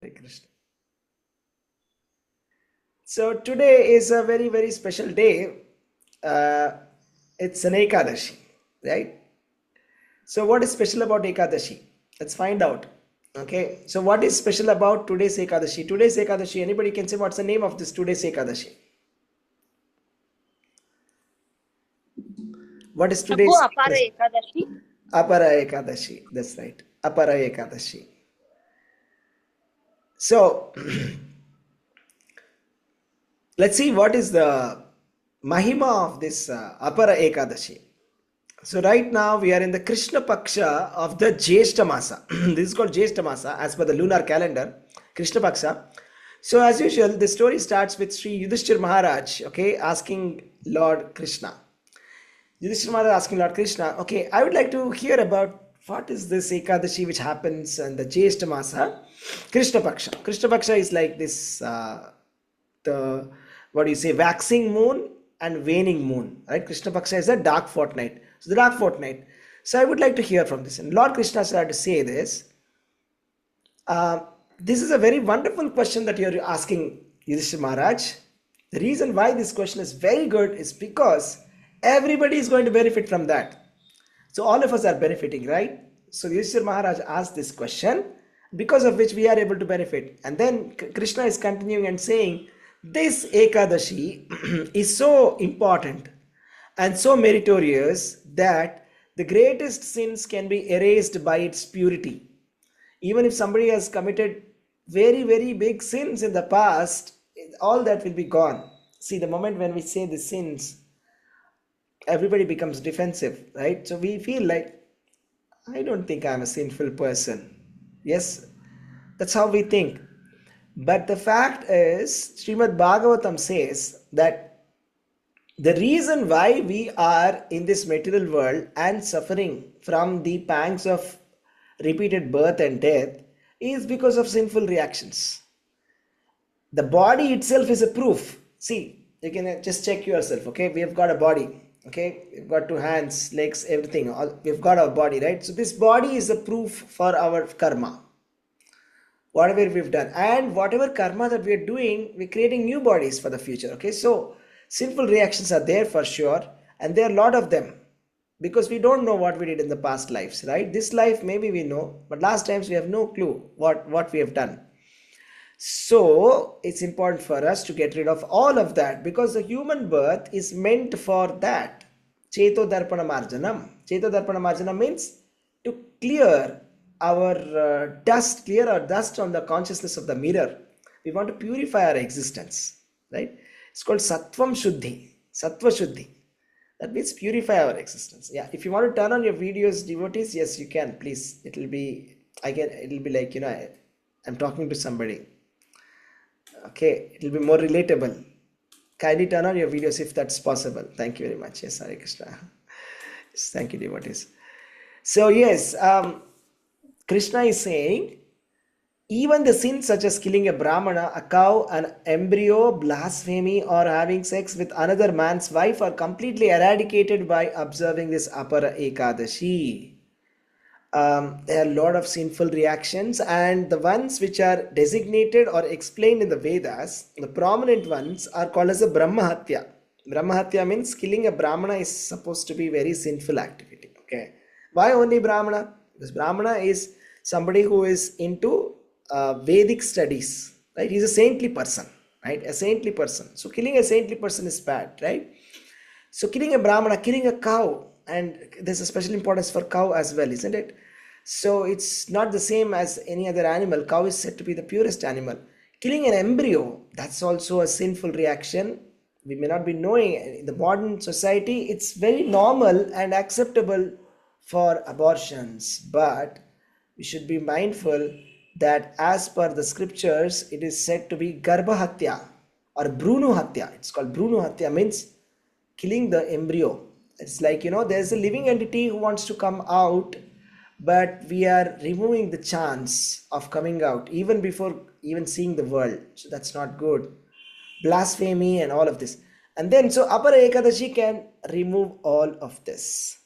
Hare Krishna. So today is a very, very special day. Uh, it's an Ekadashi, right? So what is special about Ekadashi? Let's find out. Okay. So what is special about today's Ekadashi? Today's Ekadashi, anybody can say what's the name of this today's Ekadashi? What is Prabhu, today's Apara Ekadashi? Ekadashi. Apara Ekadashi. That's right. Apara Ekadashi. So let's see what is the Mahima of this Apara Ekadashi. So right now we are in the Krishna Paksha of the Jyeshta Masa. This is called Jyeshta Masa as per the lunar calendar, Krishna Paksha. So as usual, the story starts with Sri Yudhishthir Maharaj, okay, asking Lord Krishna. Yudhishthir Maharaj asking Lord Krishna, okay, I would like to hear about what is this Ekadashi which happens in the Jyeshta Masa, Krishna Paksha. Krishna Paksha is like this, the, what do you say, waxing moon and waning moon, right? Krishna Paksha is a dark fortnight. So the dark fortnight. So I would like to hear from this. And Lord Krishna started to say this. Uh, this is a very wonderful question that you're asking, Yudhishthira Maharaj. The reason why this question is very good is because everybody is going to benefit from that. So all of us are benefiting, right? So Yudhishthira Maharaj asked this question, because of which we are able to benefit. And then Krishna is continuing and saying, this Ekadashi is so important and so meritorious that the greatest sins can be erased by its purity. Even if somebody has committed very, very big sins in the past, all that will be gone. See, the moment when we say the sins, everybody becomes defensive, right? So we feel like, I don't think I'm a sinful person. Yes, that's how we think. But the fact is, Srimad Bhagavatam says that the reason why we are in this material world and suffering from the pangs of repeated birth and death is because of sinful reactions. The body itself is a proof. See, you can just check yourself, okay? We have got a body, okay? We've got two hands, legs, everything. We've got our body, right? So this body is a proof for our karma, whatever we've done. And whatever karma that we're doing, we're creating new bodies for the future, okay? So sinful reactions are there for sure, and there are a lot of them because we don't know what we did in the past lives, right? This life maybe we know, but last times we have no clue what we have done. So it's important for us to get rid of all of that because the human birth is meant for that. Cheto Darpana Marjanam. Cheto Darpana Marjanam means to clear our dust, clear our dust on the consciousness of the mirror. We want to purify our existence, right? It's called Sattvam Shuddhi, Sattva Shuddhi. That means purify our existence. Yeah, if you want to turn on your videos, devotees, yes, you can. Please, it'll be, it'll be like, I'm talking to somebody. Okay, it will be more relatable. Kindly turn on your videos if that's possible. Thank you very much. Yes, Hare Krishna. Yes, thank you, devotees. So, yes, Krishna is saying, even the sins such as killing a brahmana, a cow, an embryo, blasphemy, or having sex with another man's wife are completely eradicated by observing this Apara Ekadashi. There are a lot of sinful reactions, and the ones which are designated or explained in the Vedas, the prominent ones are called as a Brahmahatya. Brahmahatya means killing a Brahmana is supposed to be very sinful activity. Okay, why only Brahmana? Because Brahmana is somebody who is into Vedic studies, right? He's a saintly person, right? A saintly person. So killing a saintly person is bad, right? So killing a Brahmana, killing a cow, and there's a special importance for cow as well, isn't it? So it's not the same as any other animal. Cow is said to be the purest animal. Killing an embryo, that's also a sinful reaction. We may not be knowing in the modern society, it's very normal and acceptable for abortions, but we should be mindful that as per the scriptures, it is said to be Garbhahatya or Bhrunuhatya. It's called Bhrunuhatya, means killing the embryo. It's like, there's a living entity who wants to come out, but we are removing the chance of coming out even before even seeing the world. So that's not good. Blasphemy and all of this. And then, so Apara Ekadashi can remove all of this.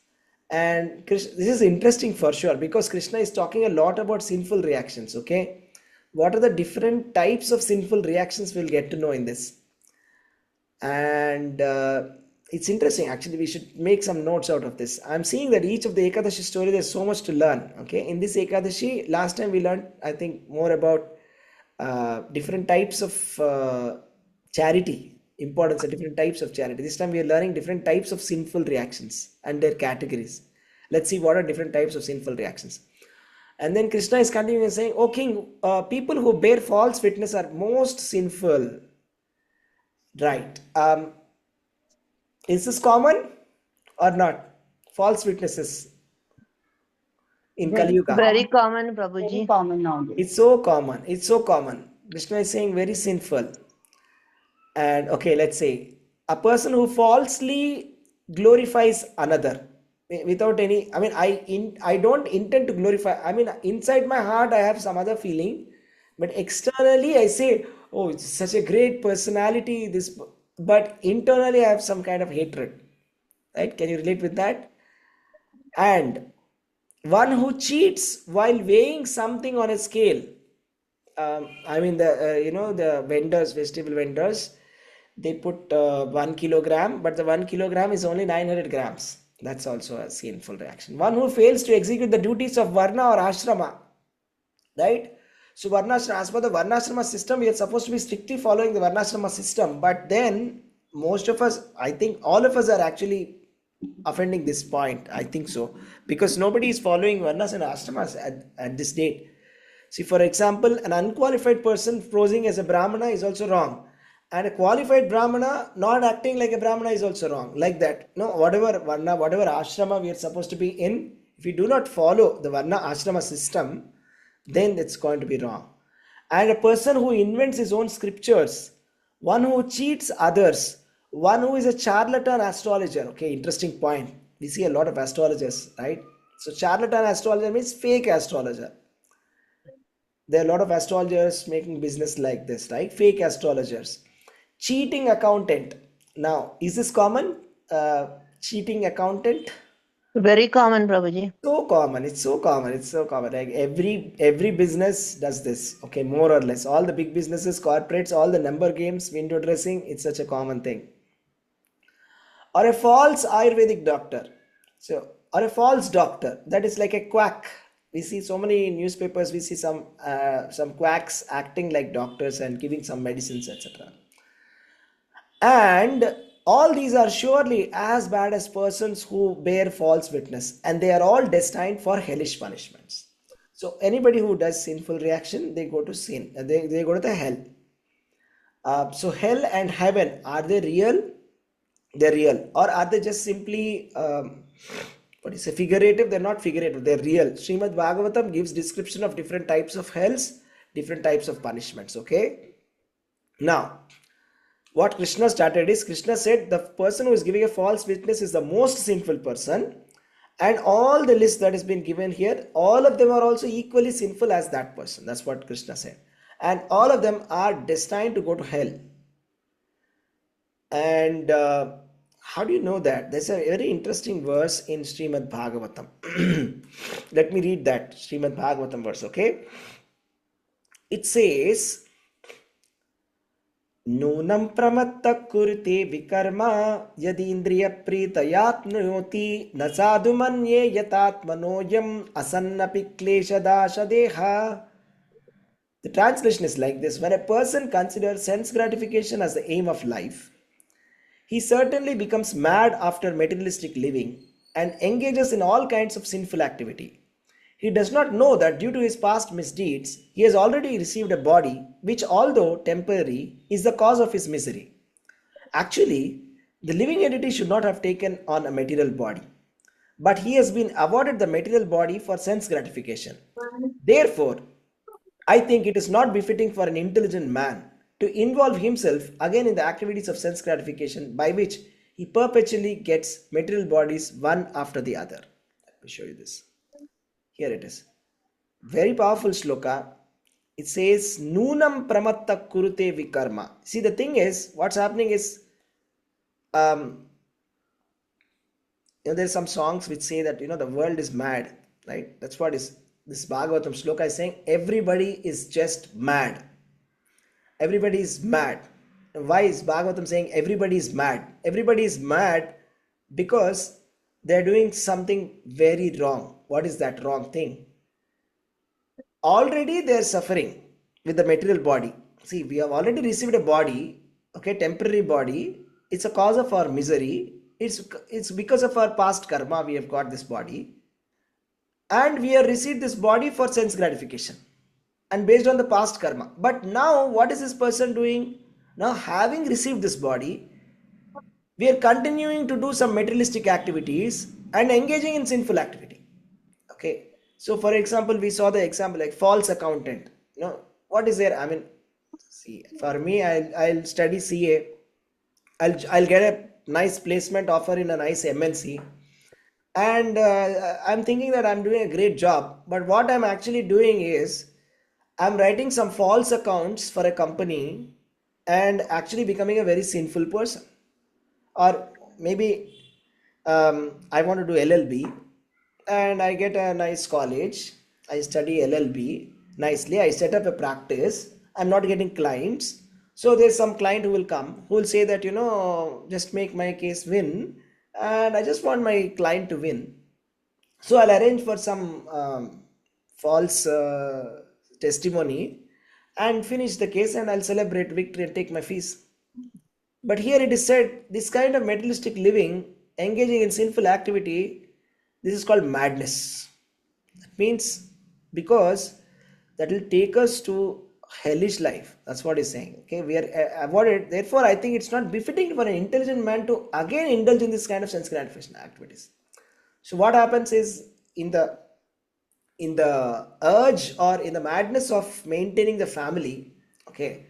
And Krishna, this is interesting for sure because Krishna is talking a lot about sinful reactions, okay? what are the different types of sinful reactions we'll get to know in this. And it's interesting, actually. We should make some notes out of this. I'm seeing that each of the Ekadashi story, there's so much to learn. Okay, in this Ekadashi, last time we learned, I think, more about different types of charity, importance of different types of charity. This time we are learning different types of sinful reactions and their categories. Let's see what are different types of sinful reactions. And then Krishna is continuing and saying, "O king, people who bear false witness are most sinful." Right. Is this common or not? False witnesses in Kali Very Yuga. common. Very common, Very Prabhuji. common nowadays. It's so common. It's so common. Krishna is saying very sinful. And okay, let's say a person who falsely glorifies another without any. I mean, I don't intend to glorify. I mean, inside my heart, I have some other feeling, but externally, I say, "Oh, it's such a great personality." This, but internally, I have some kind of hatred. Right? Can you relate with that? And one who cheats while weighing something on a scale. I mean, the the vendors, vegetable vendors, they put 1 kilogram, but the 1 kilogram is only 900 grams. That's also a sinful reaction. One who fails to execute the duties of varna or ashrama, right? So varnashrama, as per the varnashrama system, we are supposed to be strictly following the varnashrama system, but then most of us, I think all of us are actually offending this point. I think so, because nobody is following varnas and ashramas at this date. See, for example, an unqualified person posing as a brahmana is also wrong, and a qualified brahmana not acting like a brahmana is also wrong. Like that, no, whatever varna, whatever ashrama we are supposed to be in, if we do not follow the varna ashrama system, then it's going to be wrong. And a person who invents his own scriptures, one who cheats others, one who is a charlatan astrologer. Okay, interesting point. We see a lot of astrologers, right? So charlatan astrologer means fake astrologer. There are a lot of astrologers making business like this, right? Fake astrologers. Cheating accountant. Now, is this common? Cheating accountant? Very common, Prabhuji. So common. It's so common. It's so common. Like every business does this. Okay, more or less. All the big businesses, corporates, all the number games, window dressing. It's such a common thing. Or a false Ayurvedic doctor. So, or a false doctor. That is like a quack. We see so many newspapers. We see some quacks acting like doctors and giving some medicines, etc. And all these are surely as bad as persons who bear false witness, and they are all destined for hellish punishments. So anybody who does sinful reaction, they go to sin. They go to the hell. So hell and heaven, are they real? They're real, or are they just simply what is a figurative? They're not figurative, they're real. Srimad Bhagavatam gives description of different types of hells, different types of punishments. Okay, now what Krishna started is, Krishna said the person who is giving a false witness is the most sinful person, and all the list that has been given here, all of them are also equally sinful as that person. That's what Krishna said, and all of them are destined to go to hell. And how do you know that? There's a very interesting verse in Srimad Bhagavatam. Let me read that Srimad Bhagavatam verse, okay? It says, नूनं प्रमत्तः कुरुते विकर्मा यदीन्द्रियप्रीतयाप्नोति न साधु मन्ये यतात्मनोऽयम् असन्नपि क्लेशदाशदेहा. The translation is like this: when a person considers sense gratification as the aim of life, he certainly becomes mad after materialistic living and engages in all kinds of sinful activity. He does not know that due to his past misdeeds, he has already received a body which, although temporary, is the cause of his misery. Actually, the living entity should not have taken on a material body, but he has been awarded the material body for sense gratification. Therefore, I think it is not befitting for an intelligent man to involve himself again in the activities of sense gratification by which he perpetually gets material bodies one after the other. Let me show you this. Here it is. Very powerful shloka. It says, Noonam pramatta kurute vikarma. See, the thing is, what's happening is, um, there's some songs which say that, the world is mad, right? That's what is. This Bhagavatam shloka is saying everybody is just mad. Everybody is mad. Why is Bhagavatam saying everybody is mad? Everybody is mad because they're doing something very wrong. What is that wrong thing? Already they're suffering with the material body. See, we have already received a body, okay, temporary body. It's a cause of our misery. It's because of our past karma we have got this body, and we have received this body for sense gratification and based on the past karma. But now, what is this person doing? Now, having received this body, we are continuing to do some materialistic activities and engaging in sinful activity. Okay. So, for example, we saw the example like false accountant. You know, what is there? I mean, see, for me, I'll study CA. I'll get a nice placement offer in a nice MNC, and I'm thinking that I'm doing a great job. But what I'm actually doing is I'm writing some false accounts for a company and actually becoming a very sinful person. Or maybe I want to do LLB and I get a nice college. I study LLB nicely. I set up a practice. I'm not getting clients. So there's some client who will come who will say that, just make my case win. And I just want my client to win. So I'll arrange for some false testimony and finish the case, and I'll celebrate victory and take my fees. But here it is said this kind of materialistic living, engaging in sinful activity, this is called madness. That means because that will take us to hellish life. That's what he's saying. Okay, we are avoided. Therefore, I think it's not befitting for an intelligent man to again indulge in this kind of sense gratification activities. So what happens is in the urge or in the madness of maintaining the family, okay,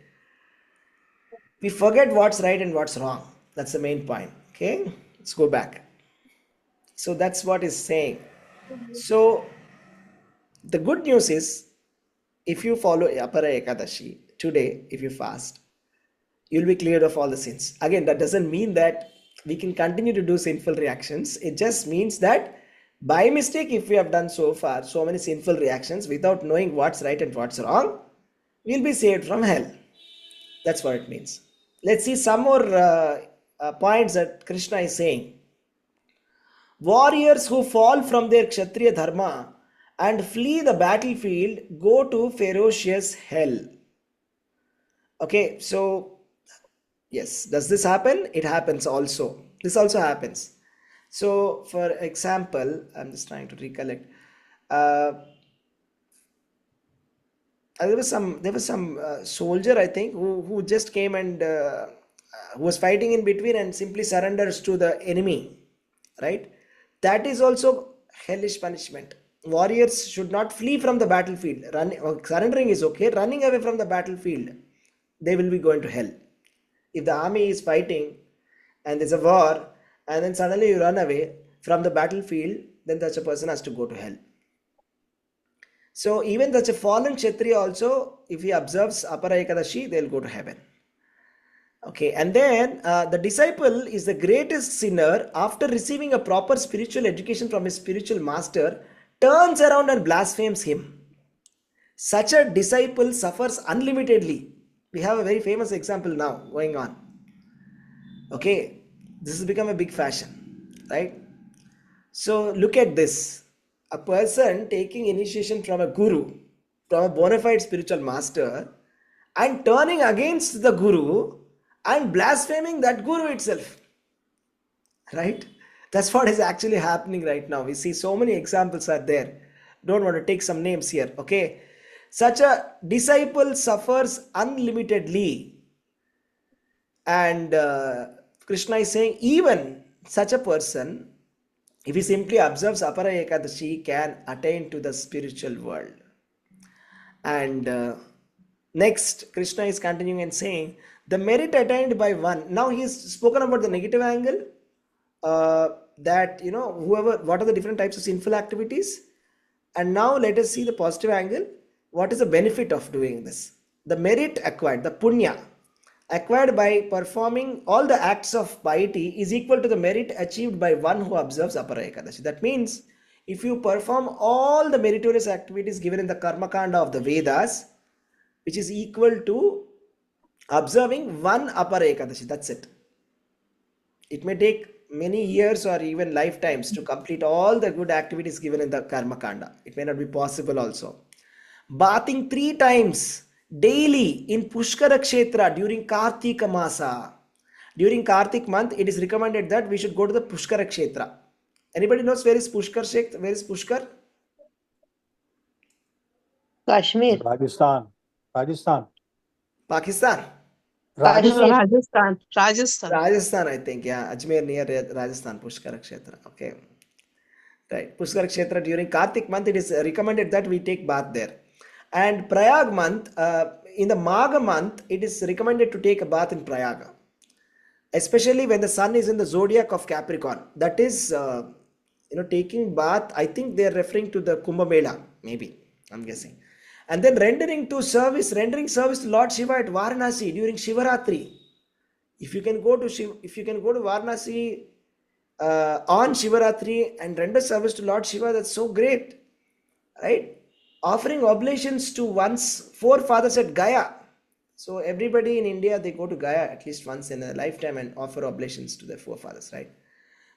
we forget what's right and what's wrong. That's the main point. Okay, let's go back. So that's what is saying. So the good news is, if you follow Apara Ekadashi today, if you fast, you'll be cleared of all the sins. Again, that doesn't mean that we can continue to do sinful reactions. It just means that by mistake, if we have done so far so many sinful reactions without knowing what's right and what's wrong, we'll be saved from hell. That's what it means. Let's see some more points that Krishna is saying. Warriors who fall from their Kshatriya dharma and flee the battlefield go to ferocious hell. Okay, so yes, does this happen? It happens also. This also happens. So, for example, I'm just trying to recollect. Uh, there was some soldier, I think, who just came and who was fighting in between and simply surrenders to the enemy, right? That is also hellish punishment. Warriors should not flee from the battlefield. Surrendering is okay. Running away from the battlefield, they will be going to hell. If the army is fighting and there's a war, and then suddenly you run away from the battlefield, then such a person has to go to hell. So even such a fallen Kshatriya also, if he observes Apara Ekadashi, they'll go to heaven. Okay, and then the disciple is the greatest sinner after receiving a proper spiritual education from his spiritual master, turns around and blasphemes him. Such a disciple suffers unlimitedly. We have a very famous example now going on. Okay, this has become a big fashion, right? So look at this. A person taking initiation from a guru, from a bona fide spiritual master, and turning against the guru and blaspheming that guru itself. Right? That's what is actually happening right now. We see so many examples are there. Don't want to take some names here. Okay. Such a disciple suffers unlimitedly. And Krishna is saying, even such a person, if he simply observes Apara Ekadashi, can attain to the spiritual world. And next, Krishna is continuing and saying, the merit attained by one. Now he has spoken about the negative angle, that, what are the different types of sinful activities. And now let us see the positive angle. What is the benefit of doing this? The merit acquired, the punya, acquired by performing all the acts of piety is equal to the merit achieved by one who observes Apara Ekadashi. That means if you perform all the meritorious activities given in the Karma Kanda of the Vedas, which is equal to observing one Apara Ekadashi. That's it. It may take many years or even lifetimes to complete all the good activities given in the Karma Kanda. It may not be possible also. Bathing 3 times daily in Pushkara Kshetra during Kartika Masa. During Kartik month, it is recommended that we should go to the Pushkara Kshetra. Anybody knows where is Pushkar Kshetra? Where is Pushkar? Kashmir. Rajasthan. Rajasthan. Pakistan. Kashmir. Rajasthan. Rajasthan. Rajasthan, I think. Yeah, Ajmer near Rajasthan, Pushkara Kshetra. Okay. Right. Pushkar Kshetra during Kartik month, it is recommended that we take bath there. And Prayag month, in the Magha month, it is recommended to take a bath in Prayaga. Especially when the sun is in the zodiac of Capricorn. That is, taking bath, I think they are referring to the Kumbh Mela, maybe, I'm guessing. And then rendering service to Lord Shiva at Varanasi during Shivaratri. If you can go to Varanasi on Shivaratri and render service to Lord Shiva, that's so great, right? Offering oblations to one's forefathers at Gaya. So everybody in India, they go to Gaya at least once in a lifetime and offer oblations to their forefathers, right?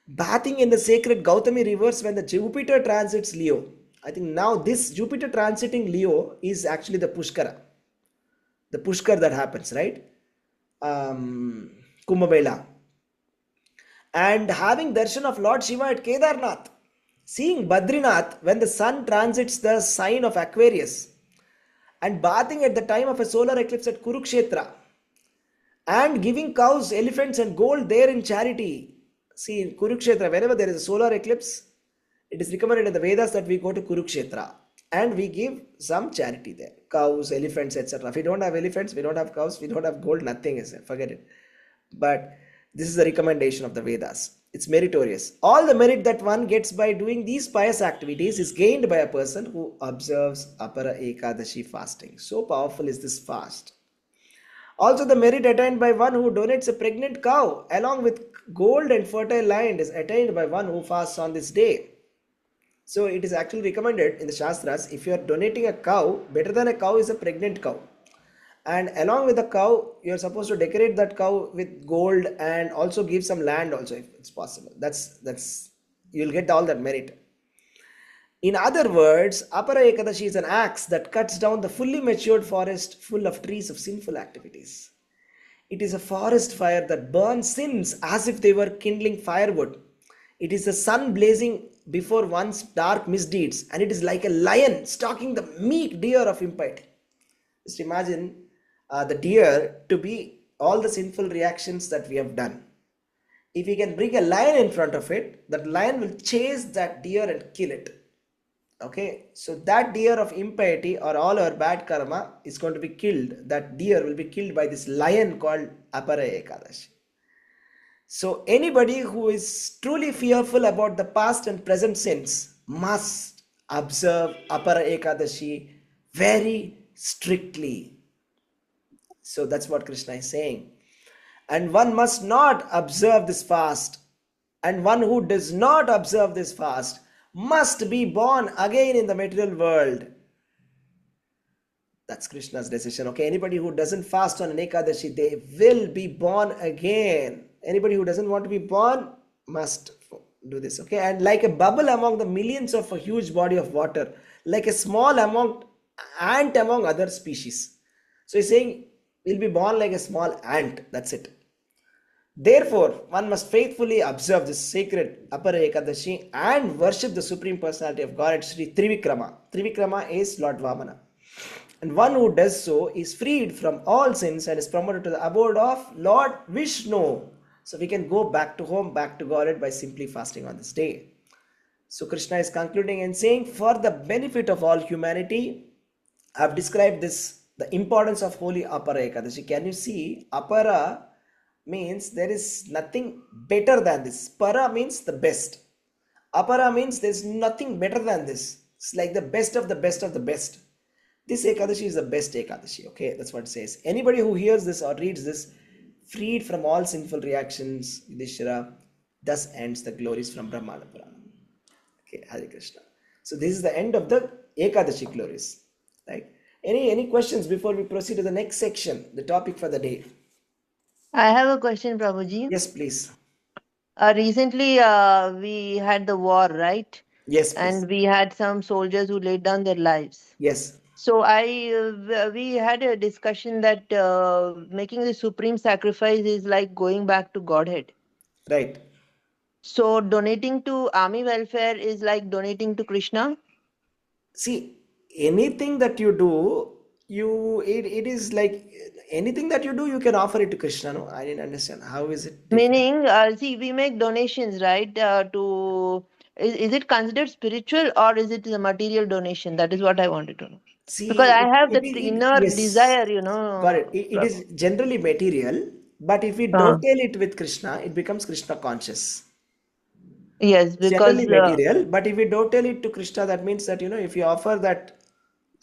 Bathing in the sacred Gautami rivers when the Jupiter transits Leo. I think now this Jupiter transiting Leo is actually the Pushkara. The Pushkar that happens, right? Kumbh Mela. And having darshan of Lord Shiva at Kedarnath. Seeing Badrinath when the sun transits the sign of Aquarius. And bathing at the time of a solar eclipse at Kurukshetra. And giving cows, elephants and gold there in charity. See, in Kurukshetra, whenever there is a solar eclipse, it is recommended in the Vedas that we go to Kurukshetra. And we give some charity there. Cows, elephants, etc. If we don't have elephants, we don't have cows, we don't have gold, nothing is there. Forget it. But this is the recommendation of the Vedas. It's meritorious. All the merit that one gets by doing these pious activities is gained by a person who observes Apara Ekadashi fasting. So powerful is this fast. Also, the merit attained by one who donates a pregnant cow along with gold and fertile land is attained by one who fasts on this day. So it is actually recommended in the Shastras, if you are donating a cow, better than a cow is a pregnant cow. And along with the cow, you are supposed to decorate that cow with gold and also give some land also if it's possible. That's you'll get all that merit. In other words, Apara Ekadashi is an axe that cuts down the fully matured forest full of trees of sinful activities. It is a forest fire that burns sins as if they were kindling firewood. It is the sun blazing before one's dark misdeeds, and it is like a lion stalking the meek deer of impiety. Just imagine the deer to be all the sinful reactions that we have done. If we can bring a lion in front of it, that lion will chase that deer and kill it. Okay, so that deer of impiety or all our bad karma is going to be killed. That deer will be killed by this lion called Apara Ekadashi. So anybody who is truly fearful about the past and present sins must observe Apara Ekadashi very strictly. So that's what Krishna is saying. And one must not observe this fast. And one who does not observe this fast must be born again in the material world. That's Krishna's decision. Okay, anybody who doesn't fast on an Ekadashi, they will be born again. Anybody who doesn't want to be born must do this. Okay, and like a bubble among the millions of a huge body of water, like a small ant among other species. So he's saying we'll be born like a small ant. That's it. Therefore, one must faithfully observe this sacred Apara Ekadashi and worship the Supreme Personality of Godhead, Sri Trivikrama. Trivikrama is Lord Vamana. And one who does so is freed from all sins and is promoted to the abode of Lord Vishnu. So we can go back to home, back to Godhead by simply fasting on this day. So Krishna is concluding and saying, for the benefit of all humanity, I have described this, the importance of holy Apara Ekadashi. Can you see? Apara means there is nothing better than this. Para means the best. Apara means there is nothing better than this. It's like the best of the best of the best. This Ekadashi is the best Ekadashi. Okay, that's what it says. Anybody who hears this or reads this, freed from all sinful reactions, Yudhishthira, thus ends the glories from Brahmana Purana. Okay. Okay, Hare Krishna. So this is the end of the Ekadashi glories, right? Any questions before we proceed to the next section, the topic for the day? I have a question, Prabhuji. Yes, please. Recently, we had the war, right? Yes, please. And we had some soldiers who laid down their lives. Yes, So we had a discussion that making the supreme sacrifice is like going back to Godhead. right. So donating to army welfare is like donating to Krishna. See, anything that you do, it is like anything that you do, you can offer it to Krishna. No, I didn't understand. How is it different? Meaning, see, we make donations, right? Is it considered spiritual or is it the material donation? That is what I wanted to know. Because See, I have it, that it, inner yes, desire, got it. know, It is Prabhu. generally material, but if we Uh, dovetail it with Krishna, it becomes Krishna conscious. yes, It's generally because material, but if we dovetail it to Krishna, that means that if you offer that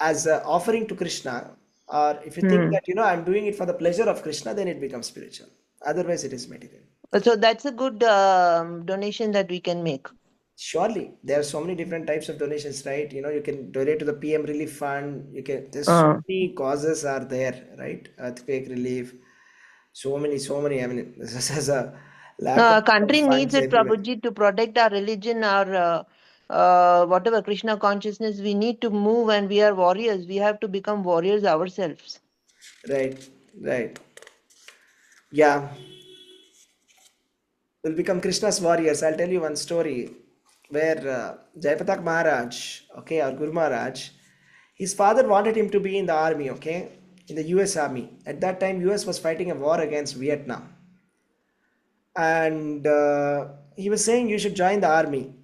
as a offering to Krishna, or if you think hmm. that I'm doing it for the pleasure of Krishna, then it becomes spiritual. Otherwise, it is material. So that's a good donation that we can make. Surely, there are so many different types of donations, right? You can donate to the PM Relief Fund. There's so Uh, many causes are there, right? Earthquake relief, so many. I mean, this has a lack of country needs funds it, everywhere. Prabhuji, to protect our religion, our whatever Krishna consciousness. We need to move, and we are warriors. We have to become warriors ourselves. Right, right. Yeah, we'll become Krishna's warriors. I'll tell you one story where Jayapatak Maharaj, okay, or Guru Maharaj, his father wanted him to be in the army, okay, in the US Army. At that time, US was fighting a war against Vietnam. And he was saying you should join the army.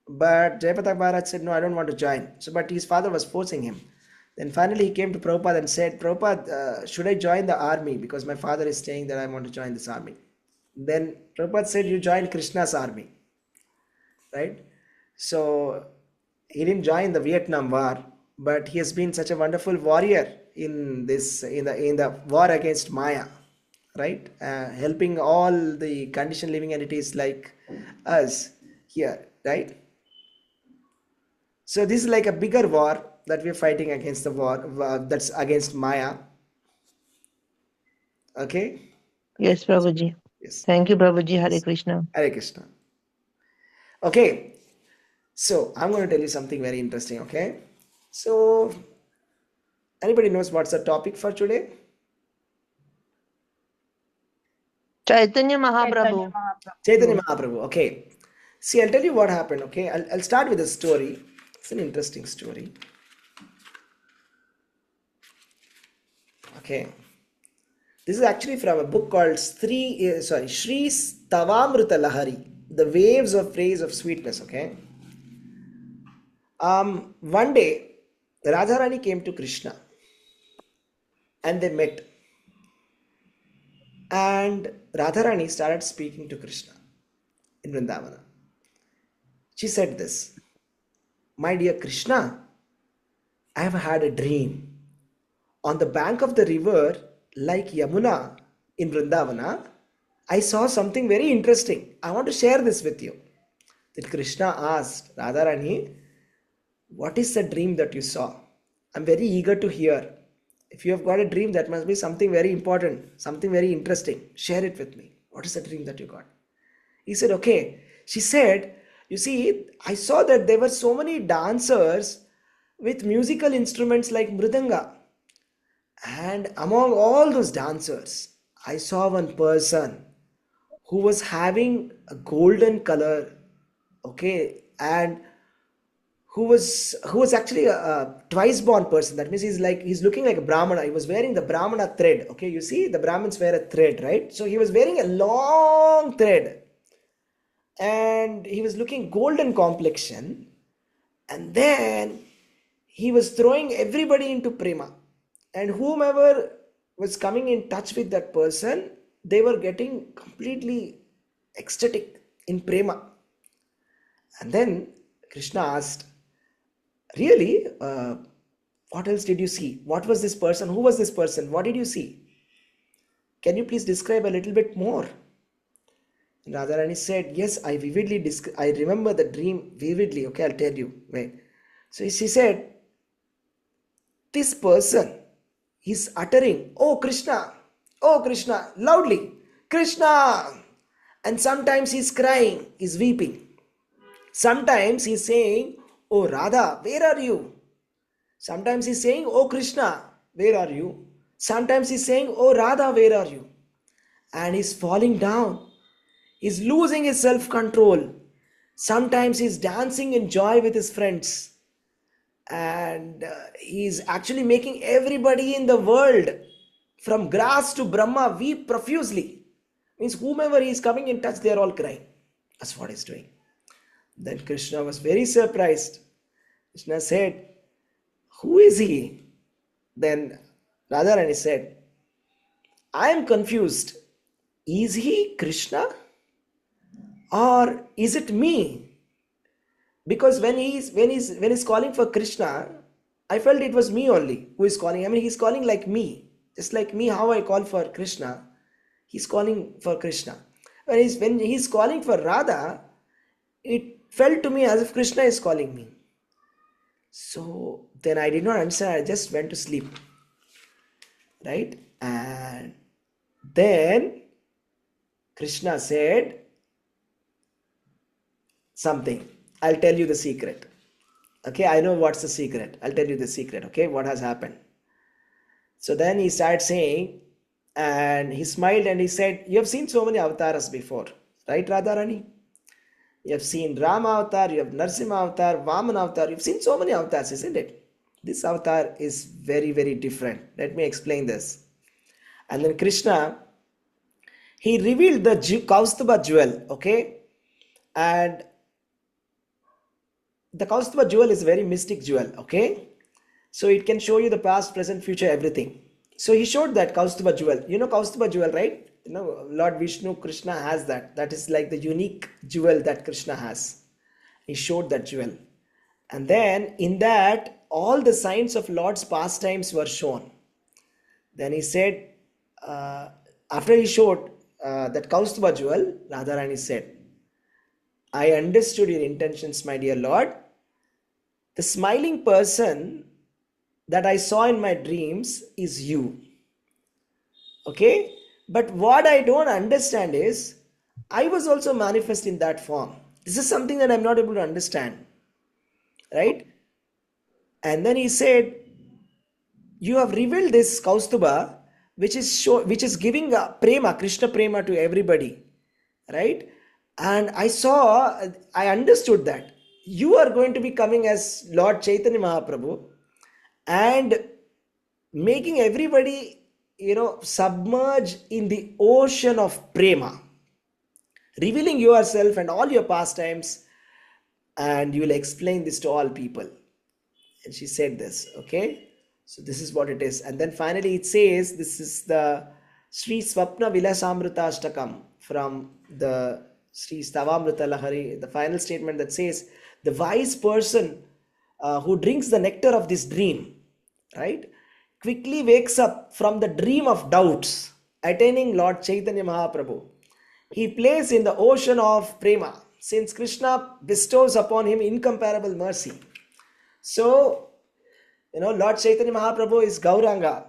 But Jayapatak Maharaj said, no, I don't want to join. So, but his father was forcing him. Then finally he came to Prabhupada and said, Prabhupada, should I join the army? Because my father is saying that I want to join this army. Then Prabhupada said, you join Krishna's army, right? So he didn't join the Vietnam War, but he has been such a wonderful warrior in the war against Maya, right? Helping all the conditioned living entities like us here, right? So this is like a bigger war that we're fighting against the war that's against Maya. Okay? Yes, Prabhuji. Yes. Thank you, Prabhuji. Hare Yes. Krishna. Hare Krishna. Okay. So I'm going to tell you something very interesting. Okay. So anybody knows what's the topic for today? Chaitanya Mahaprabhu. Chaitanya Mahaprabhu. Okay. See, I'll tell you what happened. Okay. I'll start with a story. It's an interesting story. Okay. This is actually from a book called Shri Stavamrita Lahari, The Waves of Praise of Sweetness. Okay. One day, Radharani came to Krishna and they met. And Radharani started speaking to Krishna in Vrindavana. She said this, my dear Krishna, I have had a dream. On the bank of the river, like Yamuna in Vrindavana, I saw something very interesting. I want to share this with you. Then Krishna asked Radharani, what is the dream that you saw? I'm very eager to hear. If you have got a dream, that must be something very important, something very interesting. Share it with me. What is the dream that you got? He said, okay. She said, you see, I saw that there were so many dancers with musical instruments like mridanga. And among all those dancers, I saw one person who was having a golden color, okay, and who was actually a twice born person. That means he's looking like a brahmana. He was wearing the brahmana thread. Okay, you see, the brahmins wear a thread, right? So he was wearing a long thread, and he was looking golden complexion, and then he was throwing everybody into prema, and whomever was coming in touch with that person, they were getting completely ecstatic in prema. And then Krishna asked, really, what else did you see? What was this person? Who was this person? What did you see? Can you please describe a little bit more? Radharani said, yes, I remember the dream vividly. Okay, I'll tell you. Wait. So she said, this person is uttering, oh Krishna, loudly, Krishna. And sometimes he's crying, he's weeping. Sometimes he's saying, oh Radha, where are you? Sometimes he's saying, oh Krishna, where are you? Sometimes he's saying, oh Radha, where are you? And he's falling down. He's losing his self control. Sometimes he's dancing in joy with his friends. And he's actually making everybody in the world, from grass to Brahma, weep profusely. Means whomever he is coming in touch, they are all crying. That's what he's doing. Then Krishna was very surprised. Krishna said, who is he? Then Radharani said, I am confused. Is he Krishna? Or is it me? Because when he's calling for Krishna, I felt it was me only who is calling. I mean, he's calling like me. Just like me, how I call for Krishna, he's calling for Krishna. When he's calling for Radha, it felt to me as if Krishna is calling me. So then I did not understand. I just went to sleep. Right? And then Krishna said something. I'll tell you the secret. Okay, I know what's the secret. I'll tell you the secret. Okay, what has happened. So then he started saying, and he smiled and he said, you have seen so many avatars before, right, Radharani? You have seen Rama avatar, you have Narsimha avatar, Vamana avatar. You've seen so many avatars, isn't it? This avatar is very, very different. Let me explain this. And then Krishna, he revealed the Kaustubha jewel, okay? And the Kaustubha jewel is a very mystic jewel, okay? So it can show you the past, present, future, everything. So he showed that Kaustubha jewel. You know Kaustubha jewel, right? You know, Lord Vishnu, Krishna has that. That is like the unique jewel that Krishna has. He showed that jewel. And then in that, all the signs of Lord's pastimes were shown. Then he said, after he showed that Kaustubha jewel, Radharani said, I understood your intentions, my dear Lord. The smiling person that I saw in my dreams is you. Okay? But what I don't understand is, I was also manifest in that form. This is something that I'm not able to understand. Right? And then he said, you have revealed this Kaustubha, which is giving a prema, Krishna prema to everybody. Right? And I understood that you are going to be coming as Lord Chaitanya Mahaprabhu and making everybody, submerge in the ocean of prema, revealing yourself and all your pastimes, and you will explain this to all people. And she said this, okay? So this is what it is. And then finally it says, this is the Sri Swapna Vilasamrita Ashtakam from the Sri Stavamrita Lahari, the final statement that says, the wise person who drinks the nectar of this dream, right, quickly wakes up from the dream of doubts, attaining Lord Chaitanya Mahaprabhu. He plays in the ocean of prema, since Krishna bestows upon him incomparable mercy. So, Lord Chaitanya Mahaprabhu is Gauranga.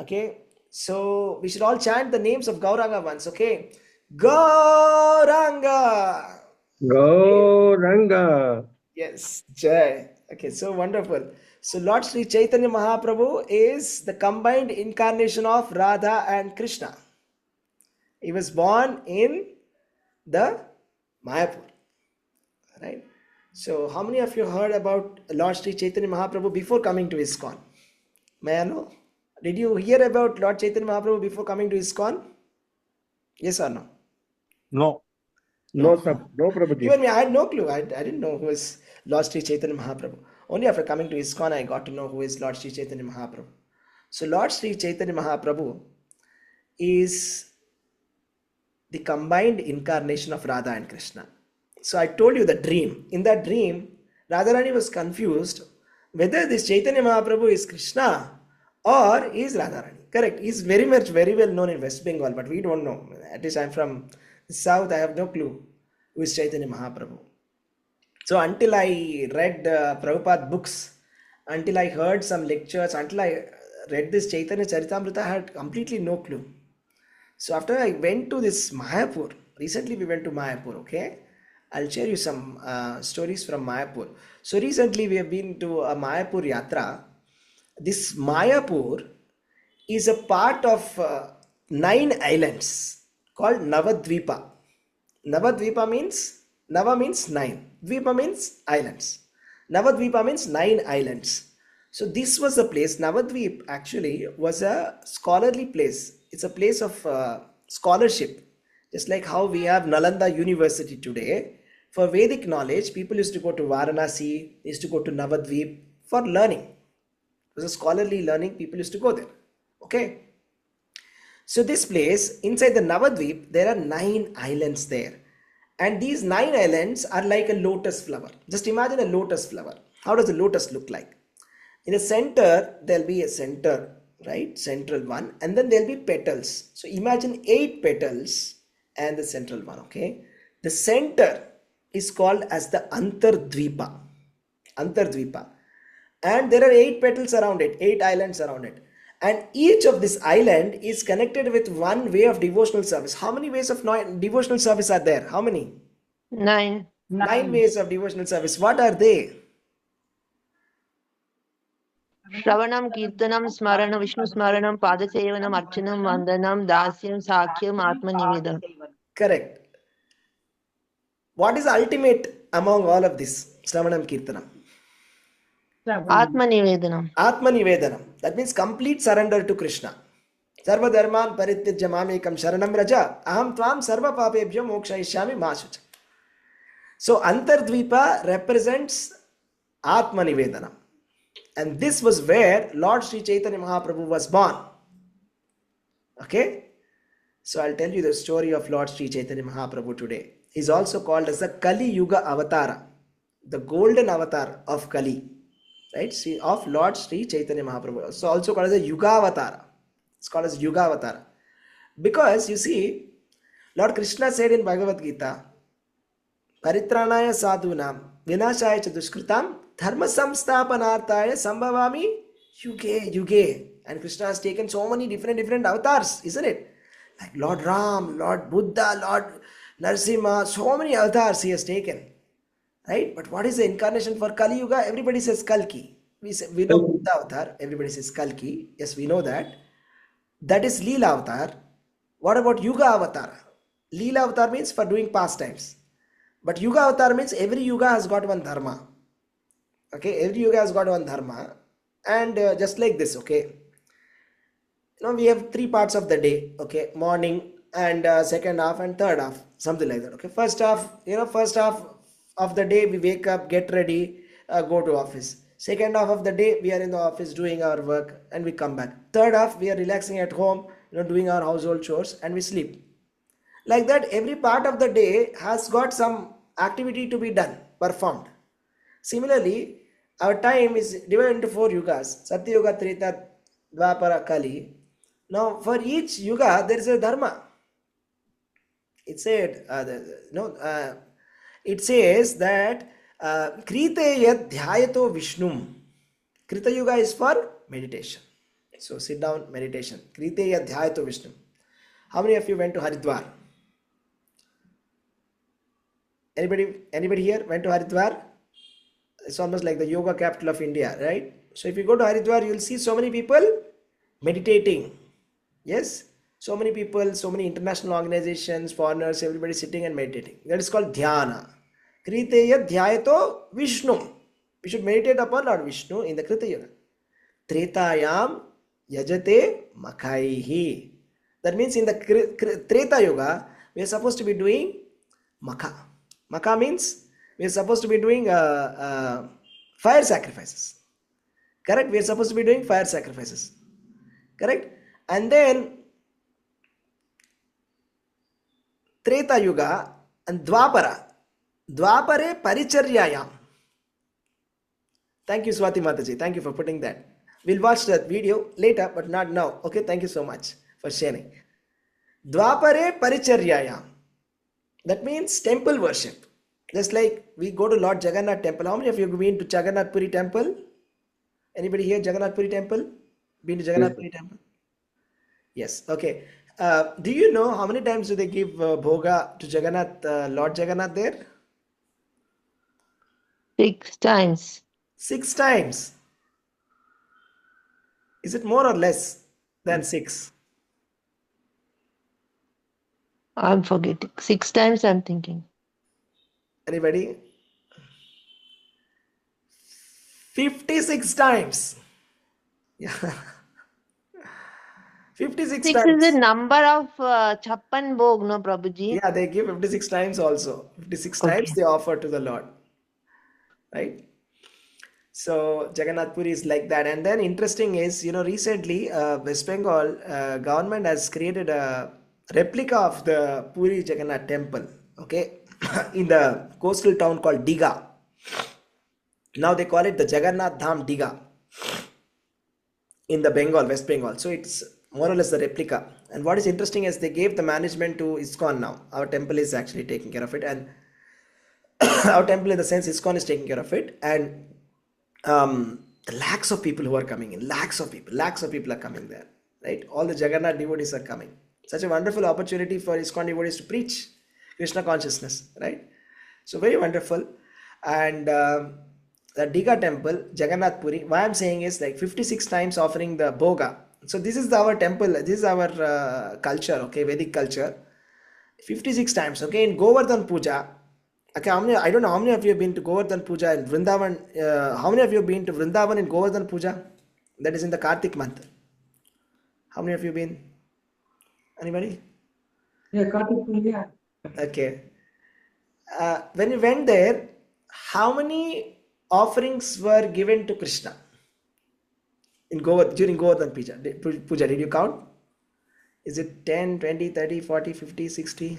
Okay, so we should all chant the names of Gauranga once. Okay, Gauranga. Gauranga. Yes, Jai. Okay, so wonderful. So Lord Sri Chaitanya Mahaprabhu is the combined incarnation of Radha and Krishna. He was born in the Mayapur. Right? So how many of you heard about Lord Sri Chaitanya Mahaprabhu before coming to ISKCON? May I know? Did you hear about Lord Chaitanya Mahaprabhu before coming to ISKCON? Yes or no? No. No, sir. No, Prabhuji. Even me, I had no clue. I didn't know who is Lord Sri Chaitanya Mahaprabhu. Only after coming to ISKCON, I got to know who is Lord Sri Chaitanya Mahaprabhu. So Lord Sri Chaitanya Mahaprabhu is the combined incarnation of Radha and Krishna. So I told you the dream. In that dream, Radharani was confused whether this Chaitanya Mahaprabhu is Krishna or is Radharani. Correct. He's very well known in West Bengal, but we don't know. At least I'm from South, I have no clue who is Chaitanya Mahaprabhu. So until I read Prabhupada books, until I heard some lectures, until I read this Chaitanya Charitamrita, I had completely no clue. So after I went to this Mayapur, recently we went to Mayapur, okay? I'll share you some stories from Mayapur. So recently we have been to a Mayapur Yatra. This Mayapur is a part of 9 islands called Navadvipa. Navadvipa means, Nava means 9, Dvipa means islands. Navadvipa means 9 islands. So this was a place, Navadvip actually was a scholarly place. It's a place of scholarship. Just like how we have Nalanda University today. For Vedic knowledge, people used to go to Varanasi, used to go to Navadvip for learning. It was a scholarly learning, people used to go there. Okay. So this place, inside the Navadvip, there are 9 islands there. And these 9 islands are like a lotus flower. Just imagine a lotus flower. How does a lotus look like? In the center, there'll be a center, right? Central one. And then there'll be petals. So imagine 8 petals and the central one, okay? The center is called as the Antardvipa. Antardvipa. And there are 8 petals around it, 8 islands around it. And each of this island is connected with one way of devotional service. How many ways of devotional service are there? How many? 9. 9 ways of devotional service. What are they? Shravanam, Kirtanam, Smarana, Vishnu Smaranam, Padasevanam, Archanam, Vandanam, Dasyam, Sakhyam, Atma Nivedanam. Correct. What is the ultimate among all of this? Shravanam Kirtanam. Atma Nivedanam. Atma Nivedanam. That means complete surrender to Krishna. Sarva dharman parityajya mamekam sharanam raja aham tvam sarva papebhyo mokshayishyami ma shucha. So Antardvipa represents Atma Nivedanam. And this was where Lord Sri Chaitanya Mahaprabhu was born. Okay? So I'll tell you the story of Lord Sri Chaitanya Mahaprabhu today. He's also called as the Kali Yuga Avatara, the golden avatar of Kali, right? See, of Lord Sri Chaitanya Mahaprabhu. So also called as a Yuga Avatara. It's called as Yuga Avatara. Because you see, Lord Krishna said in Bhagavad Gita, Paritranaya sadhunam vinashaya cha dushkritam dharma samsthapanarthaya sambhavami yuge yuge. And Krishna has taken so many different avatars, isn't it? Like Lord Ram, Lord Buddha, Lord Narasimha, so many avatars he has taken. Right? But what is the incarnation for Kali Yuga? Everybody says Kalki. We know Buddha avatar, everybody says Kalki. Yes, we know that. That is Leela avatar. What about Yuga avatar? Leela avatar means for doing pastimes. But Yuga avatar means every Yuga has got one dharma. Okay, every Yuga has got one dharma. And just like this, okay. We have 3 parts of the day, okay. Morning and second half and third half. Something like that, okay. First half of the day we wake up, get ready, go to office. Second half of the day we are in the office doing our work and we come back. Third half we are relaxing at home, doing our household chores and we sleep. Like that, every part of the day has got some activity to be done, performed. Similarly, our time is divided into 4 yugas: Satya Yuga, Treta, Dwapara, Kali. Now, for each yuga there is a dharma. It said, it says that Kriteya Dhyayato Vishnum. Krita Yuga is for meditation. So sit down, meditation. Kriteya Dhyayato Vishnum. How many of you went to Haridwar? Anybody here went to Haridwar? It's almost like the yoga capital of India, right? So if you go to Haridwar, you will see so many people meditating. Yes? So many people, so many international organizations, foreigners, everybody sitting and meditating. That is called dhyana. Kriteya dhyayato Vishnu. We should meditate upon Lord Vishnu in the Krita Yuga. Tretayam yajate makhaihi. That means in the Treta Yuga, we are supposed to be doing makha. Makha means we are supposed to be doing fire sacrifices. Correct? We are supposed to be doing fire sacrifices. Correct? And then Treta Yuga and Dwapara. Dwapare Paricharyayam. Thank you, Swati Mataji. Thank you for putting that. We'll watch that video later, but not now. Okay, thank you so much for sharing. Dwapare Paricharyayam. That means temple worship. Just like we go to Lord Jagannath temple. How many of you have been to Jagannath Puri temple? Anybody here Jagannath Puri temple? Been to Yes, Jagannath sir. Puri temple? Yes. Okay. Do you know how many times do they give bhoga to Jagannath, Lord Jagannath there? 6 times. 6 times. Is it more or less than six? I'm forgetting. 6 times I'm thinking. Anybody? 56 times. Yeah. 56 6 is the times. number of Chappan Bhog, no, Prabhuji? Yeah, they give 56 times also. 56 Okay. times they offer to the Lord. Right? So Jagannath Puri is like that. And then interesting is, recently West Bengal government has created a replica of the Puri Jagannath temple. Okay, in the coastal town called Diga. Now they call it the Jagannath Dham Diga in the Bengal, West Bengal. So it's more or less the replica. And what is interesting is they gave the management to ISKCON now. Our temple is actually taking care of it, and our temple in the sense ISKCON is taking care of it, and the lakhs of people who are coming in, lakhs of people are coming there, right? All the Jagannath devotees are coming. Such a wonderful opportunity for ISKCON devotees to preach Krishna consciousness, right? So very wonderful. And the Diga temple, Jagannath Puri, why I'm saying is like 56 times offering the boga. So this is our temple, this is our culture, okay, Vedic culture. 56 times, okay, in Govardhan Puja. Okay, I don't know how many of you have been to Govardhan Puja in Vrindavan. How many of you have been to Vrindavan in Govardhan Puja? That is in the Kartik month. How many of you been? Anybody? Yeah, Kartik Punya. Okay. When you went there, how many offerings were given to Krishna in during Govardhan Puja? Did you count? Is it 10, 20, 30, 40, 50, 60?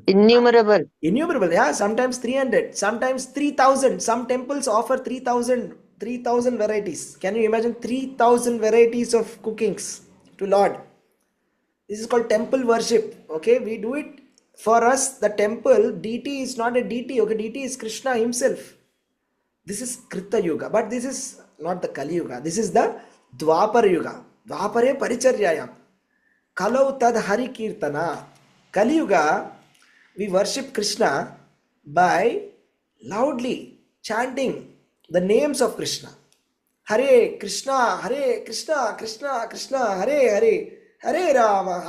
Innumerable. Innumerable, yeah. Sometimes 300, sometimes 3,000. Some temples offer 3,000 varieties. Can you imagine 3,000 varieties of cookings to Lord? This is called temple worship. Okay, we do it for us. The temple deity is not a deity. Okay, deity is Krishna himself. This is Krita Yuga, but this is not the Kali Yuga. This is the Dwapar Yuga. Dwapare Paricharyayam. Kalau tad Hari Kirtana. Kali Yuga, we worship Krishna by loudly chanting the names of Krishna. Hare Krishna, Hare Krishna, Krishna Krishna, Hare Hare, Hare Rama,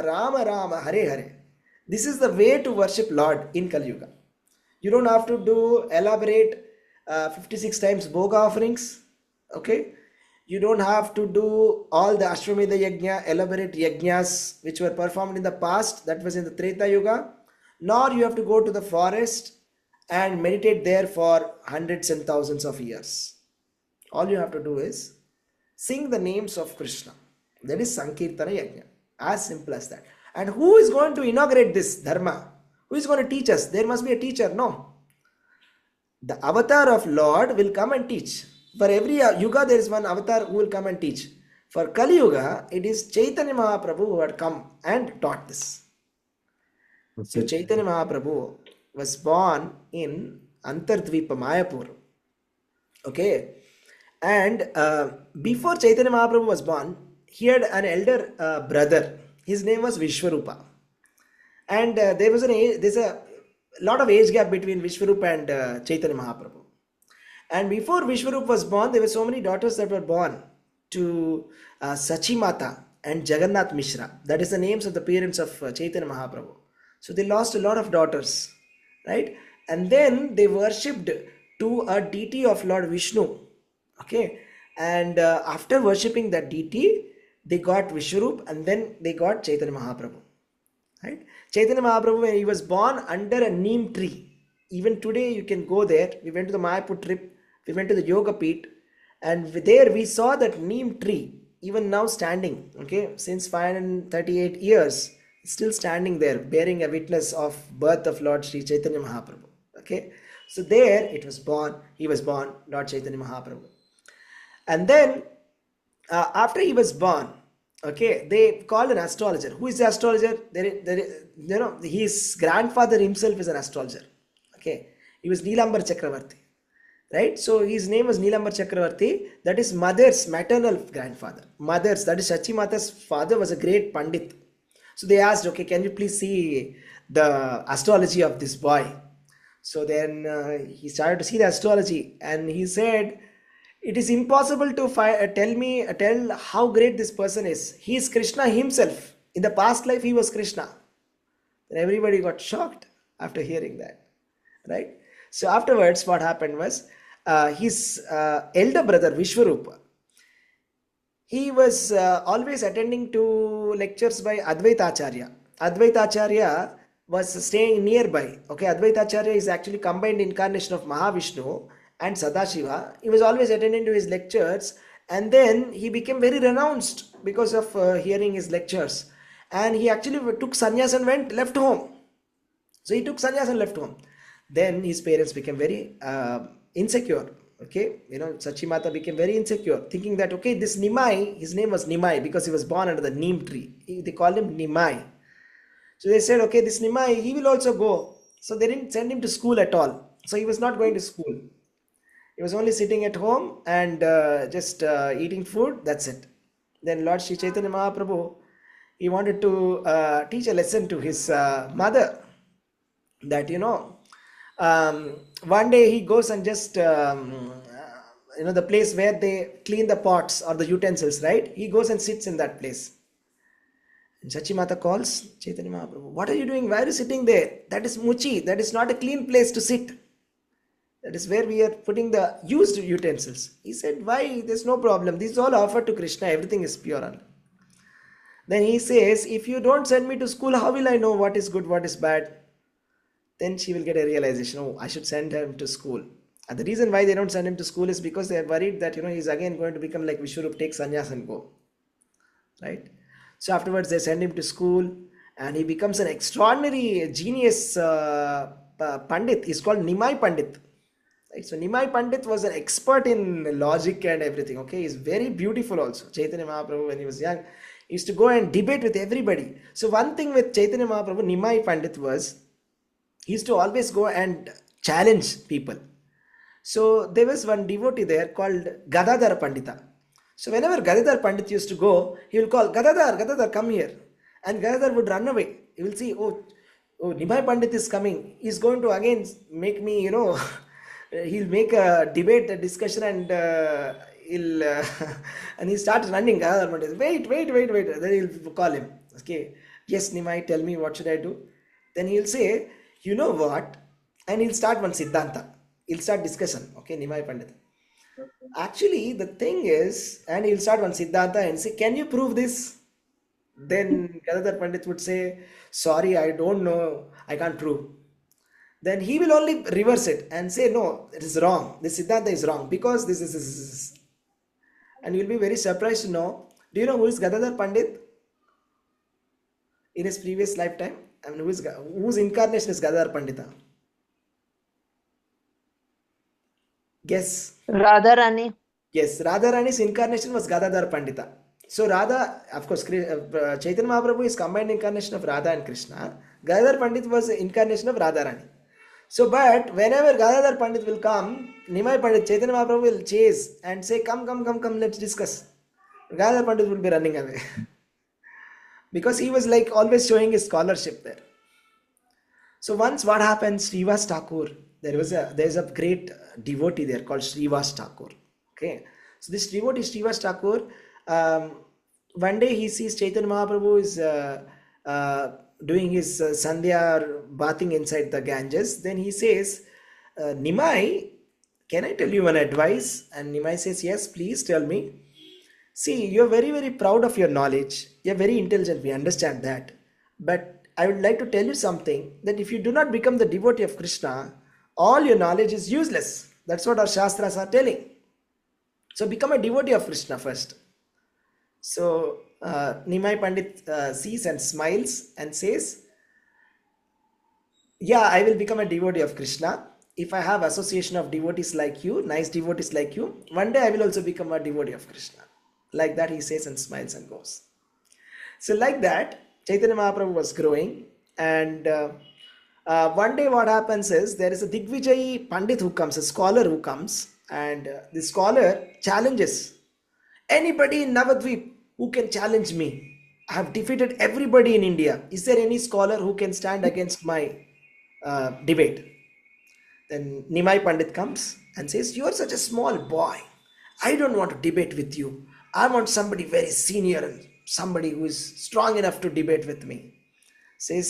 Rama Rama, Hare Hare. This is the way to worship Lord in Kali Yuga. You don't have to do elaborate 56 times bhoga offerings. Okay, you don't have to do all the Ashwamedha Yajna, elaborate yajnas which were performed in the past, that was in the Treta Yuga, nor you have to go to the forest and meditate there for hundreds and thousands of years. All you have to do is sing the names of Krishna. That is Sankirtana Yajna. As simple as that. And who is going to inaugurate this dharma? Who is going to teach us? There must be a teacher. No. The avatar of Lord will come and teach. For every yuga, there is one avatar who will come and teach. For Kali Yuga, it is Chaitanya Mahaprabhu who had come and taught this. So Chaitanya Mahaprabhu was born in Antardvipa, Mayapur. Okay. And before Chaitanya Mahaprabhu was born, he had an elder brother. His name was Vishwarupa. And there's a lot of age gap between Vishwarupa and Chaitanya Mahaprabhu. And before Vishwarup was born, there were so many daughters that were born to Sachimata and Jagannath Mishra. That is the names of the parents of Chaitanya Mahaprabhu. So they lost a lot of daughters, right? And then they worshipped to a deity of Lord Vishnu. Okay, and after worshipping that deity, they got Vishwarup and then they got Chaitanya Mahaprabhu. Right? Chaitanya Mahaprabhu, when he was born under a neem tree. Even today, you can go there. We went to the Mayapur trip. We went to the Yoga Peeth, and there we saw that neem tree, even now standing. Okay, since 538 years, still standing there, bearing a witness of birth of Lord Sri Chaitanya Mahaprabhu. Okay, so there it was born. He was born, Lord Chaitanya Mahaprabhu. And then after he was born, Okay, they called an astrologer. Who is the astrologer? His grandfather himself is an astrologer. Okay, he was Nilambar Chakravarti, right? So his name was Nilambar Chakravarti. That is mother's maternal grandfather. Mother's, that is Shachi Mata's father, was a great Pandit. So they asked, okay, can you please see the astrology of this boy? So then he started to see the astrology, and he said, it is impossible to tell how great this person is. He is Krishna himself. In the past life, he was Krishna. Then everybody got shocked after hearing that, right? So afterwards, what happened was his elder brother Vishwarupa, he was always attending to lectures by Advaita Acharya. Advaita Acharya was staying nearby. Okay, Advaita Acharya is actually combined incarnation of Mahavishnu and Sadashiva. He was always attending to his lectures, and then he became very renounced because of hearing his lectures. And he actually took sannyas and left home. So he took sannyas and left home. Then his parents became very insecure. Okay, Sachimata became very insecure, thinking that, okay, this Nimai, his name was Nimai because he was born under the neem tree. They called him Nimai. So they said, okay, this Nimai, he will also go. So they didn't send him to school at all. So he was not going to school. He was only sitting at home and just eating food. That's it. Then Lord Sri Chaitanya Mahaprabhu, he wanted to teach a lesson to his mother that, one day he goes and just, the place where they clean the pots or the utensils, right? He goes and sits in that place. And Sachimata calls Chaitanya Mahaprabhu, what are you doing? Why are you sitting there? That is Muchi. That is not a clean place to sit. That is where we are putting the used utensils. He said, why? There's no problem. This is all offered to Krishna. Everything is pure. Then he says, if you don't send me to school, how will I know what is good, what is bad? Then she will get a realization, oh, I should send him to school. And the reason why they don't send him to school is because they are worried that, he's again going to become like Vishwarup, take sannyas and go. Right? So afterwards they send him to school, and he becomes an extraordinary genius Pandit. He's called Nimai Pandit. Right? So Nimai Pandit was an expert in logic and everything. Okay, he's very beautiful also. Chaitanya Mahaprabhu, when he was young, he used to go and debate with everybody. So one thing with Chaitanya Mahaprabhu, Nimai Pandit, was he used to always go and challenge people. So there was one devotee there called Gadadhar Pandita. So whenever Gadadhar Pandit used to go, he will call, Gadadhar, come here. And Gadadhar would run away. He will see, oh, Nimai Pandit is coming. He's going to again make me, he'll make a debate, a discussion, and he'll and he starts running. Gadadhar Pandit, wait. Then he'll call him. Okay, yes, Nimai, tell me, what should I do? Then he'll say, you know what? And he'll start one Siddhanta. He'll start discussion. Okay, Nimai Pandit. Actually, the thing is, and he'll start one Siddhanta and say, can you prove this? Then Gadadhar Pandit would say, sorry, I don't know. I can't prove. Then he will only reverse it and say, no, it is wrong. This Siddhanta is wrong because this. And you'll be very surprised to know. Do you know who is Gadadhar Pandit? In his previous lifetime? I mean, whose incarnation is Gadadhar Pandita? Guess. Radharani. Yes, Radharani's incarnation was Gadadhar Pandita. So Radha, of course, Chaitanya Mahaprabhu is combined incarnation of Radha and Krishna. Gadadhar Pandit was the incarnation of Radharani. So, but whenever Gadadhar Pandit will come, Nimai Pandit, Chaitanya Mahaprabhu will chase and say, come, let's discuss. Gadadhar Pandit will be running away. Because he was like always showing his scholarship there. So once what happens, Srivas Thakur, there's a great devotee there called Srivas Thakur. Okay, so this devotee Srivas Thakur, one day he sees Chaitanya Mahaprabhu is doing his sandhya or bathing inside the Ganges. Then he says, Nimai, can I tell you one advice? And Nimai says, yes, please tell me. See, you're very, very proud of your knowledge. You're very intelligent. We understand that. But I would like to tell you something, that if you do not become the devotee of Krishna, all your knowledge is useless. That's what our Shastras are telling. So become a devotee of Krishna first. So Nimai Pandit sees and smiles and says, yeah, I will become a devotee of Krishna. If I have association of devotees like you, nice devotees like you, one day I will also become a devotee of Krishna. Like that he says and smiles and goes. So like that, Chaitanya Mahaprabhu was growing, and one day what happens is there is a Digvijayi Pandit who comes, a scholar who comes, and the scholar challenges anybody in Navadvip who can challenge me. I have defeated everybody in India. Is there any scholar who can stand against my debate? Then Nimai Pandit comes and says, "You are such a small boy. I don't want to debate with you. I want somebody very senior and somebody who is strong enough to debate with me." Says,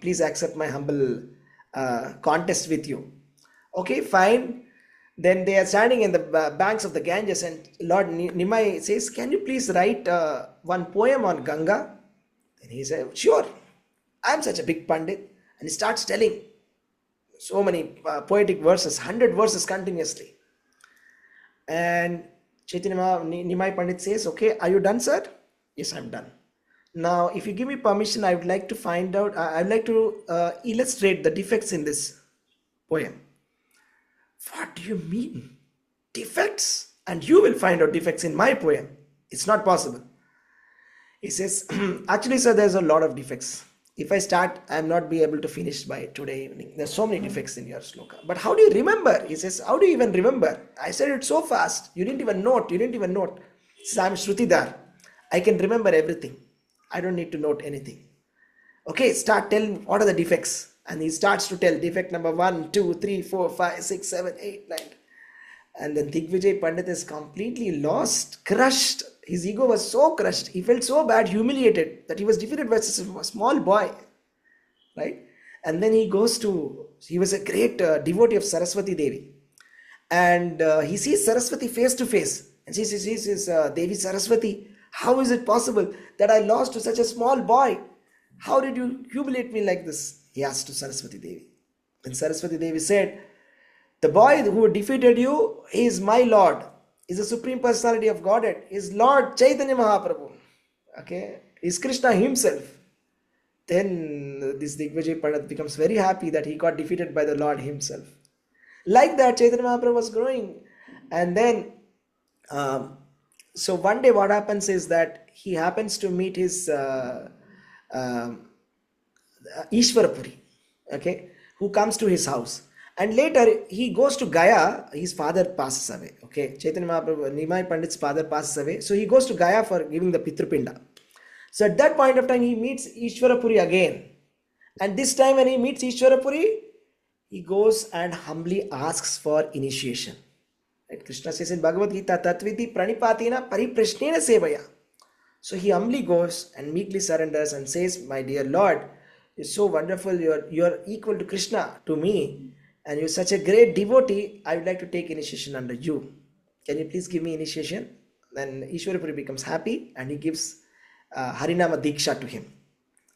"Please accept my humble contest with you." Okay, fine. Then they are standing in the banks of the Ganges, and Lord Nimai says, "Can you please write one poem on Ganga?" Then he said, "Sure. I am such a big Pandit." And he starts telling so many poetic verses, 100 verses continuously. And Nimai Pandit says, "Okay, are you done, sir?" "Yes, I'm done. Now, if you give me permission, I would like to find out, I would like to illustrate the defects in this poem." "What do you mean? Defects? And you will find out defects in my poem? It's not possible." He says, "Actually, sir, there's a lot of defects. If I start, I'm not be able to finish by today evening. There's so many defects in your sloka. But how do you remember?" He says, "How do you even remember? I said it so fast. You didn't even note. You didn't even note." He says, "I'm Shrutidar. I can remember everything. I don't need to note anything." "Okay, start. Tell what are the defects." And he starts to tell defect number 1, 2, 3, 4, 5, 6, 7, 8, 9. And then Digvijay Pandit is completely lost, crushed. His ego was so crushed. He felt so bad, humiliated that he was defeated by such a small boy. Right? And then he was a great devotee of Saraswati Devi. And he sees Saraswati face to face. And he says, "Devi Saraswati, how is it possible that I lost to such a small boy? How did you humiliate me like this?" He asked to Saraswati Devi. And Saraswati Devi said, "The boy who defeated you, he is my Lord. He is the Supreme Personality of Godhead. He is Lord Chaitanya Mahaprabhu. Okay? He is Krishna himself." Then this Digvijay Pandit becomes very happy that he got defeated by the Lord himself. Like that, Chaitanya Mahaprabhu was growing. And then, so one day what happens is that he happens to meet his Ishwarapuri, okay, who comes to his house. And later he goes to Gaya. His father passes away. Okay, Chaitanya Mahaprabhu, Nimai Pandit's father passes away. So he goes to Gaya for giving the Pitrupinda. So at that point of time, he meets Ishwarapuri again. And this time when he meets Ishwarapuri, he goes and humbly asks for initiation. Right? Krishna says in Bhagavad Gita, "Tatviti pranipatina pariprashnena sevaya." So he humbly goes and meekly surrenders and says, "My dear Lord, you're so wonderful. You're equal to Krishna, to me. And you're such a great devotee. I would like to take initiation under you. Can you please give me initiation?" Then Ishwarapuri becomes happy and he gives Harinama Diksha to him.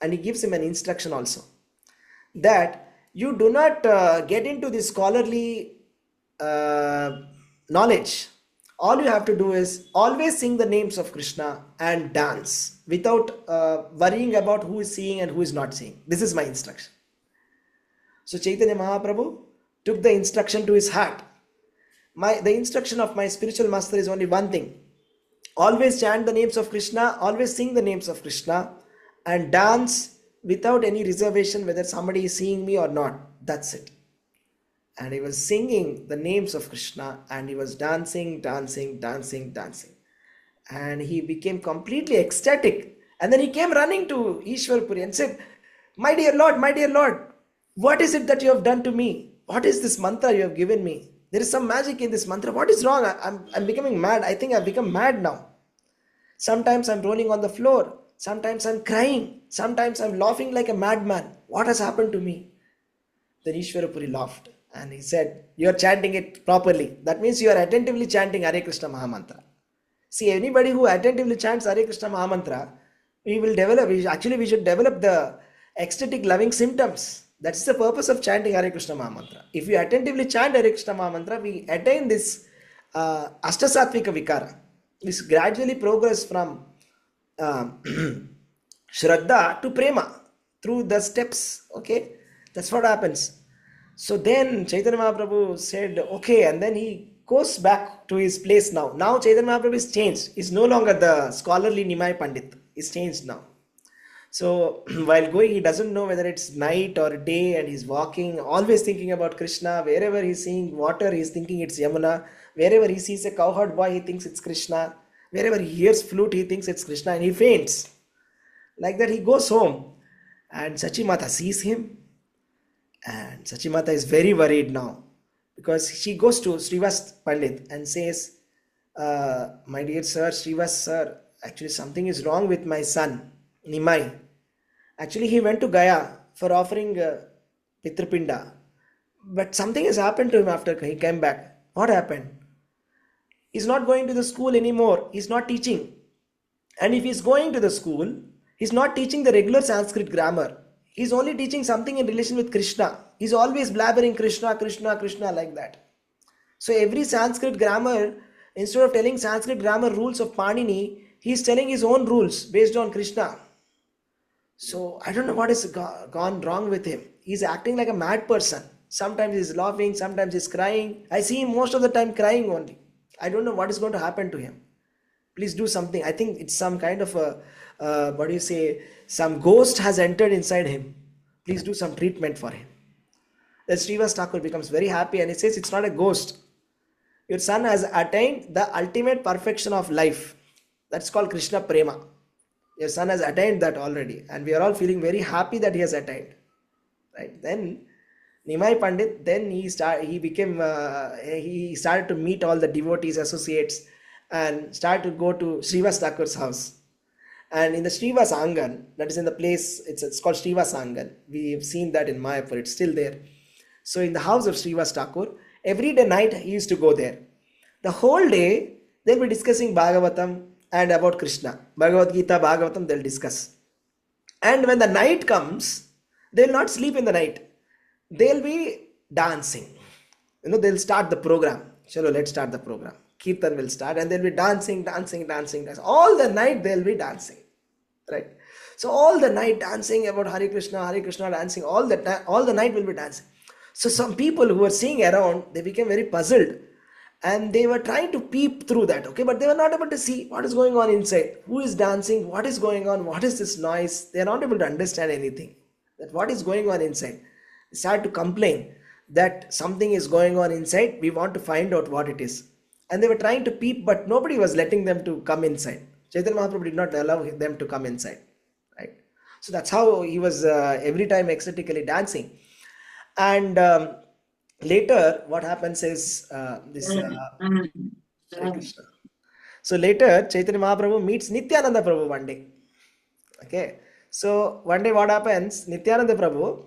And he gives him an instruction also, that you do not get into this scholarly knowledge. All you have to do is always sing the names of Krishna and dance without worrying about who is seeing and who is not seeing. This is my instruction. So Chaitanya Mahaprabhu took the instruction to his heart. The instruction of my spiritual master is only one thing. Always chant the names of Krishna, always sing the names of Krishna, and dance without any reservation whether somebody is seeing me or not. That's it. And he was singing the names of Krishna and he was dancing. And he became completely ecstatic. And then he came running to Ishwarapuri and said, my dear Lord, what is it that you have done to me? What is this mantra you have given me? There is some magic in this mantra. What is wrong? I'm becoming mad. I think I've become mad now. Sometimes I'm rolling on the floor. Sometimes I'm crying. Sometimes I'm laughing like a madman. What has happened to me? Then Ishwarapuri laughed and he said, "You are chanting it properly. That means you are attentively chanting Hare Krishna Mahamantra." See, anybody who attentively chants Hare Krishna Mahamantra, we should develop the ecstatic loving symptoms. That's the purpose of chanting Hare Krishna Mahamantra. If we attentively chant Hare Krishna Mahamantra, we attain this Ashtasatvika Vikara. We gradually progress from Shraddha to Prema through the steps. Okay, that's what happens. So then Chaitanya Mahaprabhu said, okay, and then he goes back to his place now. Now Chaitanya Mahaprabhu is changed. He's no longer the scholarly Nimai Pandit. He's changed now. So while going, he doesn't know whether it's night or day, and he's walking, always thinking about Krishna. Wherever he's seeing water, he's thinking it's Yamuna. Wherever he sees a cowherd boy, he thinks it's Krishna. Wherever he hears flute, he thinks it's Krishna, and he faints. Like that, he goes home, and Sachimata sees him, and Sachimata is very worried now because she goes to Srivas Pandit and says, "My dear sir, Srivas sir, actually something is wrong with my son, Nimai. Actually, he went to Gaya for offering Pitrapinda, but something has happened to him after he came back. What happened? He's not going to the school anymore. He's not teaching. And if he's going to the school, he's not teaching the regular Sanskrit grammar. He's only teaching something in relation with Krishna. He's always blabbering Krishna, Krishna, Krishna like that. So every Sanskrit grammar, instead of telling Sanskrit grammar rules of Panini, he's telling his own rules based on Krishna. So I don't know what has gone wrong with him. He's acting like a mad person. Sometimes he's laughing, sometimes he's crying. I see him most of the time crying only. I don't know what is going to happen to him. Please do something. I think it's some kind of a, what do you say, some ghost has entered inside him. Please do some treatment for him." Then Srivas Thakur becomes very happy and he says, "It's not a ghost. Your son has attained the ultimate perfection of life. That's called Krishna Prema. Your son has attained that already, and we are all feeling very happy that he has attained." Right? Then Nimai Pandit, then he started to meet all the devotees, associates, and started to go to Srivas Thakur's house. And in the Srivas Angan, that is in the place, it's called Srivas Angan. We have seen that in Mayapur, it's still there. So in the house of Srivas Thakur, every day night he used to go there. The whole day they'll be discussing Bhagavatam and about Krishna. Bhagavad Gita, Bhagavatam, they'll discuss. And when the night comes, they'll not sleep in the night. They'll be dancing. They'll start the program. Chalo, let's start the program. Kirtan will start and they'll be dancing. All the night they'll be dancing. Right? So all the night dancing about Hare Krishna, dancing. All the night will be dancing. So some people who were seeing around, they became very puzzled. And they were trying to peep through that, okay? But they were not able to see what is going on inside. Who is dancing? What is going on? What is this noise? They are not able to understand anything. That what is going on inside. They started to complain that something is going on inside. We want to find out what it is. And they were trying to peep, but nobody was letting them to come inside. Chaitanya Mahaprabhu did not allow them to come inside. Right? So that's how he was every time ecstatically dancing. And later, what happens is Hare Krishna. So later, Chaitanya Mahaprabhu meets Nityananda Prabhu one day. Okay. So one day, what happens? Nityananda Prabhu,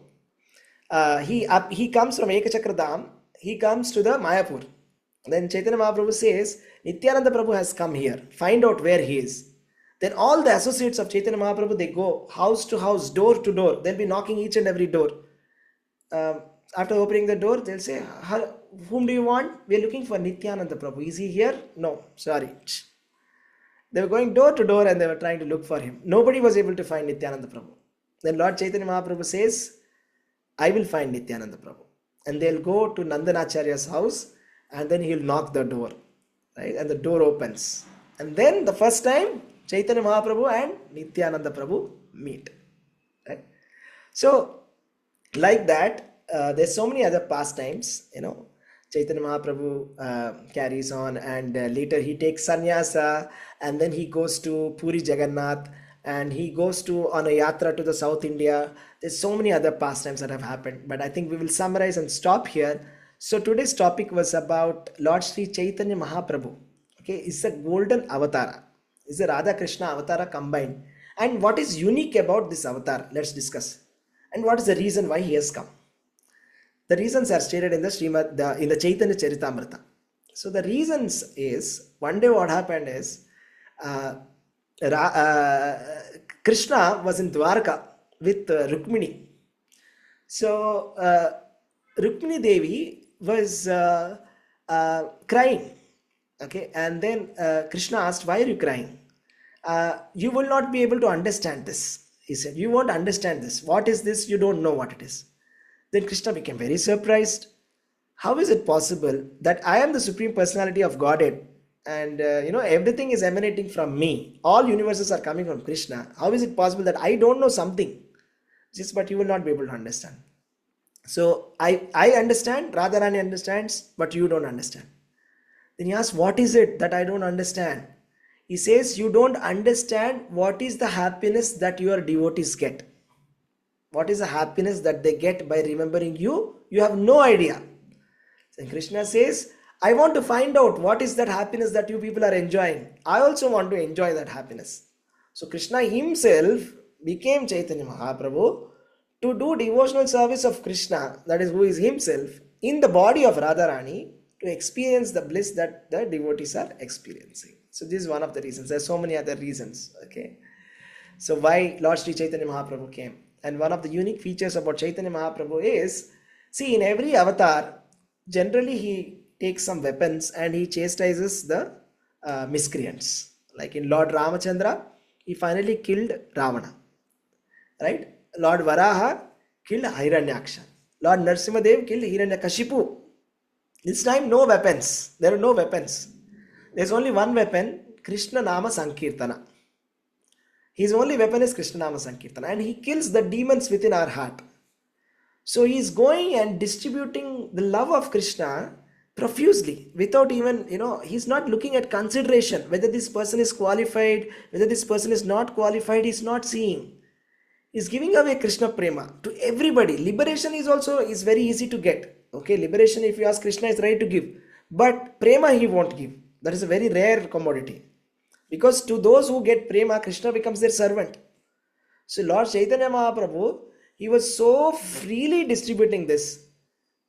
he comes from Ekachakradam. He comes to the Mayapur. Then Chaitanya Mahaprabhu says, "Nityananda Prabhu has come here. Find out where he is." Then all the associates of Chaitanya Mahaprabhu, they go house to house, door to door. They'll be knocking each and every door. After opening the door, they'll say, "Whom do you want? We are looking for Nityananda Prabhu. Is he here?" "No, sorry." They were going door to door and they were trying to look for him. Nobody was able to find Nityananda Prabhu. Then Lord Chaitanya Mahaprabhu says, "I will find Nityananda Prabhu." And they'll go to Nandanacharya's house and then he'll knock the door. Right? And the door opens. And then the first time, Chaitanya Mahaprabhu and Nityananda Prabhu meet. Right? So, like that, there's so many other pastimes, Chaitanya Mahaprabhu carries on, and later he takes sannyasa, and then he goes to Puri Jagannath, and he goes on a yatra to the South India. There's so many other pastimes that have happened, but I think we will summarize and stop here. So today's topic was about Lord Sri Chaitanya Mahaprabhu. Okay, it's a golden avatara. It's a Radha Krishna avatara combined. And what is unique about this avatar? Let's discuss. And what is the reason why he has come? The reasons are stated in the Chaitanya Charitamrita. So the reasons is, one day what happened is, Krishna was in Dwarka with Rukmini. So Rukmini Devi was crying. Okay, and then Krishna asked, "Why are you crying? You will not be able to understand this." He said, "You won't understand this. What is this? You don't know what it is." Then Krishna became very surprised. "How is it possible that I am the Supreme Personality of Godhead and everything is emanating from me. All universes are coming from Krishna. How is it possible that I don't know something? Just but you will not be able to understand. So I understand, Radharani understands, but you don't understand. Then he asks, what is it that I don't understand? He says, you don't understand what is the happiness that your devotees get. What is the happiness that they get by remembering you? You have no idea. And Krishna says, I want to find out what is that happiness that you people are enjoying. I also want to enjoy that happiness. So Krishna himself became Chaitanya Mahaprabhu to do devotional service of Krishna, that is who is himself, in the body of Radharani to experience the bliss that the devotees are experiencing. So this is one of the reasons. There are so many other reasons. Okay. So why Lord Sri Chaitanya Mahaprabhu came? And one of the unique features about Chaitanya Mahaprabhu is, see, in every avatar, generally he takes some weapons and he chastises the miscreants. Like in Lord Ramachandra, he finally killed Ravana. Right? Lord Varaha killed Hiranyaksha. Lord Narsimhadev killed Hiranyakashipu. This time no weapons. There are no weapons. There's only one weapon, Krishna Nama Sankirtana. His only weapon is Krishna Nama Sankirtana, and he kills the demons within our heart. So he is going and distributing the love of Krishna profusely without even, he's not looking at consideration whether this person is qualified, whether this person is not qualified, he's not seeing. He's giving away Krishna Prema to everybody. Liberation is very easy to get. Okay, liberation, if you ask Krishna, is ready to give. But Prema he won't give. That is a very rare commodity. Because to those who get Prema, Krishna becomes their servant. So Lord Chaitanya Mahaprabhu, he was so freely distributing this.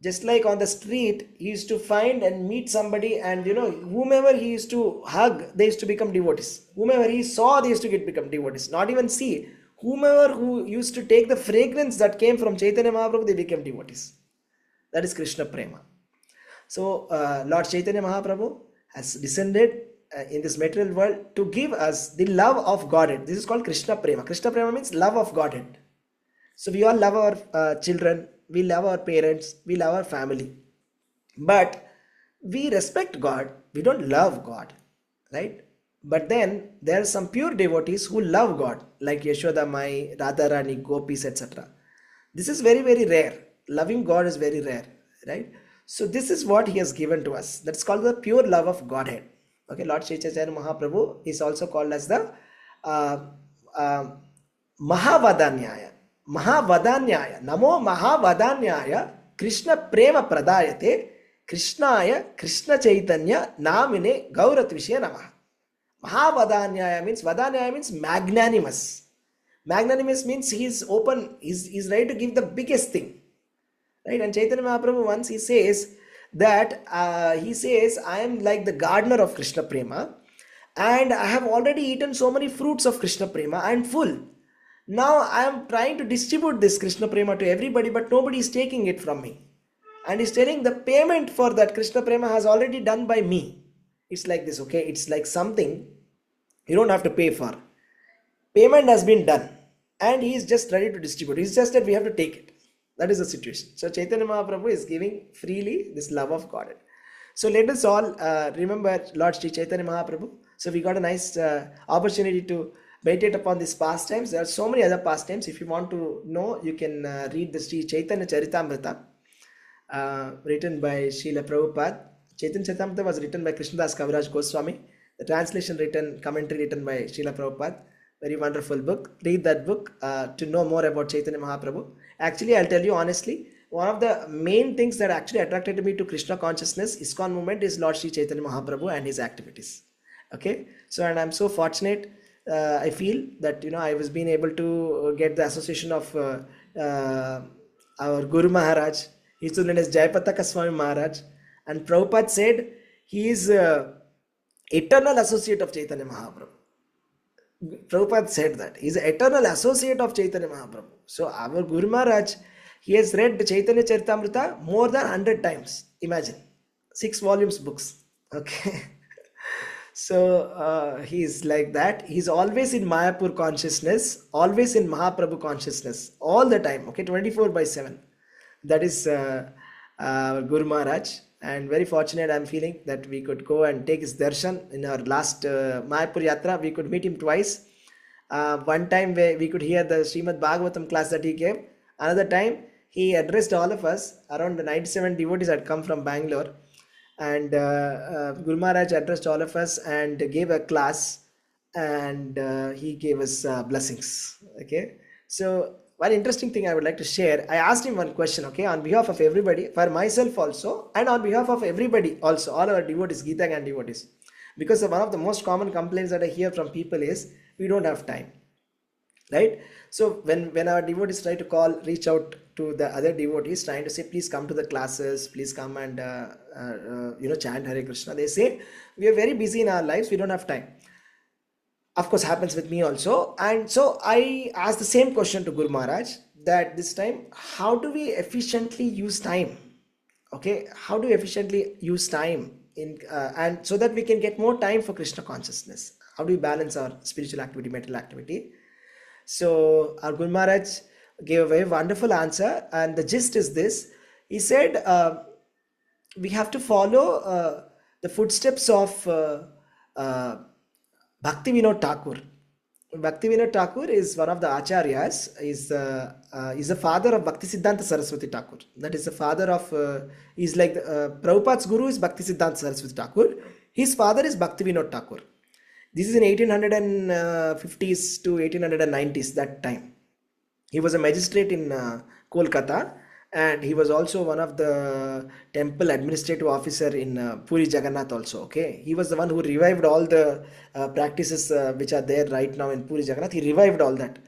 Just like on the street, he used to find and meet somebody, and whomever he used to hug, they used to become devotees. Whomever he saw, they used to become devotees. Not even see. Whomever who used to take the fragrance that came from Chaitanya Mahaprabhu, they became devotees. That is Krishna Prema. So Lord Chaitanya Mahaprabhu has descended in this material world to give us the love of Godhead. This is called Krishna Prema. Krishna Prema means love of Godhead. So we all love our children, we love our parents, we love our family. But we respect God, we don't love God, right? But then there are some pure devotees who love God, like Yashoda Mai, Radharani, Gopis, etc. This is very, very rare. Loving God is very rare, right? So this is what he has given to us. That's called the pure love of Godhead. Okay, Lord Sri Chaitanya Mahaprabhu is also called as the Mahavadanyaya. Mahavadanyaya. Namo Mahavadanyaya Krishna Prema Pradayate Krishnaya Krishna Chaitanya Namine Gauratvishya Namaha. Mahavadanyaya means magnanimous. Magnanimous means he is open, he's ready to give the biggest thing. Right? And Chaitanya Mahaprabhu once he says that I am like the gardener of Krishna Prema, and I have already eaten so many fruits of Krishna Prema, I am full. Now I am trying to distribute this Krishna Prema to everybody, but nobody is taking it from me. And he's telling the payment for that Krishna Prema has already done by me. It's like this, okay? It's like something you don't have to pay for. Payment has been done, and he is just ready to distribute. It's just that we have to take it. That is the situation. So Chaitanya Mahaprabhu is giving freely this love of God. So let us all remember Lord Sri Chaitanya Mahaprabhu. So we got a nice opportunity to meditate upon these pastimes. There are so many other pastimes. If you want to know, you can read the Sri Chaitanya Charitamrita written by Srila Prabhupada. Chaitanya Charitamrita was written by Krishnadas Kaviraj Goswami. The translation commentary written by Srila Prabhupada. Very wonderful book. Read that book to know more about Chaitanya Mahaprabhu. Actually, I'll tell you honestly, one of the main things that actually attracted me to Krishna consciousness, ISKCON movement, is Lord Sri Chaitanya Mahaprabhu and his activities. Okay, so and I'm so fortunate. I feel that I was being able to get the association of our Guru Maharaj. He's known as Jayapataka Swami Maharaj, and Prabhupada said he is eternal associate of Chaitanya Mahaprabhu. Prabhupada said that he's an eternal associate of Chaitanya Mahaprabhu. So our Guru Maharaj, he has read the Chaitanya Charitamrita more than 100 times. Imagine, 6 volumes books. Okay. So he's like that. He's always in Mayapur consciousness, always in Mahaprabhu consciousness, all the time. Okay, 24/7. That is Guru Maharaj. And very fortunate I'm feeling that we could go and take his darshan in our last Mayapur Yatra. We could meet him twice. One time where we could hear the Srimad Bhagavatam class that he gave. Another time he addressed all of us. Around the 97 devotees had come from Bangalore, and Guru Maharaj addressed all of us and gave a class, and he gave us blessings. Okay, so one interesting thing I would like to share. I asked him one question. Okay, on behalf of everybody, for myself also, and on behalf of everybody also, all our devotees, Gita and devotees, because one of the most common complaints that I hear from people is we don't have time, right? So when our devotees try to call, reach out to the other devotees trying to say please come to the classes, please come and chant Hare Krishna, they say we are very busy in our lives, we don't have time. Of course happens with me also. And so I asked the same question to Guru Maharaj, that this time how do we efficiently use time? Okay, how do we efficiently use time in and so that we can get more time for Krishna consciousness? How do we balance our spiritual activity, mental activity? So our Guru Maharaj gave a very wonderful answer, and the gist is this. He said we have to follow the footsteps of Bhakti Vinod Thakur. Bhakti Vinod Thakur is one of the acharyas. Is the father of Bhakti Siddhanta Saraswati Thakur. That is the father of. He's like Prabhupada's guru is Bhakti Siddhanta Saraswati Thakur. His father is Bhakti Vinod Thakur. This is in 1850s to 1890s, that time. He was a magistrate in Kolkata, and he was also one of the temple administrative officer in Puri Jagannath also. Okay, he was the one who revived all the practices which are there right now in Puri Jagannath. He revived all that.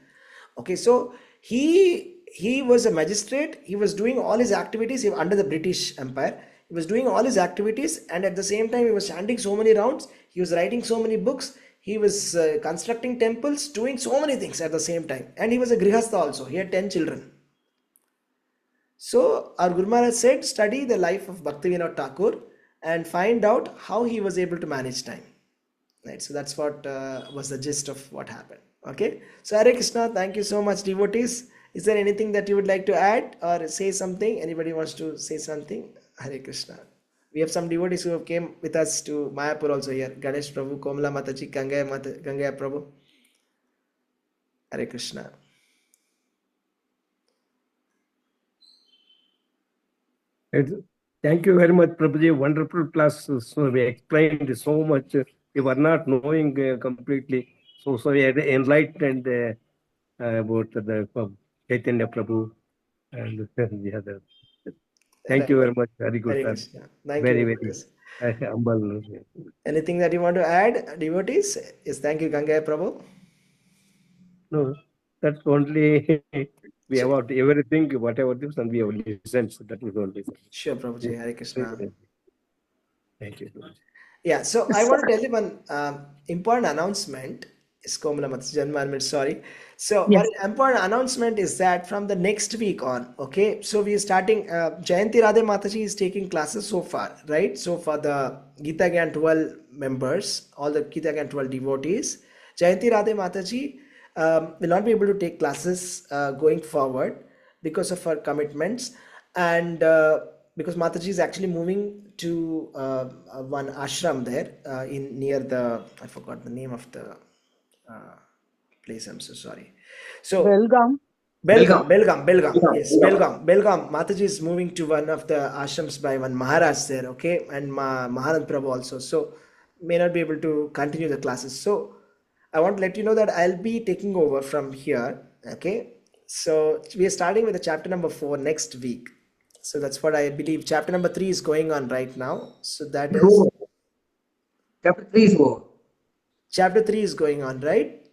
Okay, so he was a magistrate. He was doing all his activities under the British Empire. He was doing all his activities, and at the same time he was chanting so many rounds, he was writing so many books, he was constructing temples, doing so many things at the same time. And he was a grihastha also. He had 10 children. So our Guru Maharaj said, study the life of Bhakti Vinod Thakur and find out how he was able to manage time. Right, so that's what was the gist of what happened. Okay, so Hare Krishna, thank you so much, devotees. Is there anything that you would like to add or say something? Anybody wants to say something? Hare Krishna. We have some devotees who have came with us to Mayapur also here. Ganesh Prabhu, Komala Mataji, Gangaya Prabhu. Hare Krishna. Thank you very much, Prabhuji. Wonderful class. So we explained so much. We were not knowing completely. So we had enlightened about the Chaitanya Prabhu and the other. Thank you very much. Very good. Hare Krishna. Thank very, you. Very humble. Anything that you want to add, devotees? Yes, thank you, Gangaya Prabhu. No, that's only we have everything, whatever this, and we have listened. So that is only. Sure, Prabhuji. Hare Krishna. Thank you. Yeah, so I want to tell you one important announcement. Sorry. So Yes. one important announcement is that from the next week on, okay, so we are starting, Jayanti Radhe Mataji is taking classes so far, right? So for the Gita Gyan 12 members, all the Gita Gyan 12 devotees, Jayanti Radhe Mataji will not be able to take classes going forward because of her commitments, and because Mataji is actually moving to one ashram there in near the, I forgot the name of the place, I'm so sorry. So Belgaum. Belgaum. Yes, Belgaum. Mataji is moving to one of the ashrams by one Maharaj there, okay, and Maharaj Prabhu also. So may not be able to continue the classes. So I want to let you know that I'll be taking over from here, okay. So we are starting with the chapter number 4 next week. So that's what I believe. Chapter number 3 is going on right now. So that is Chapter 3 is over. chapter 3 is going on, right?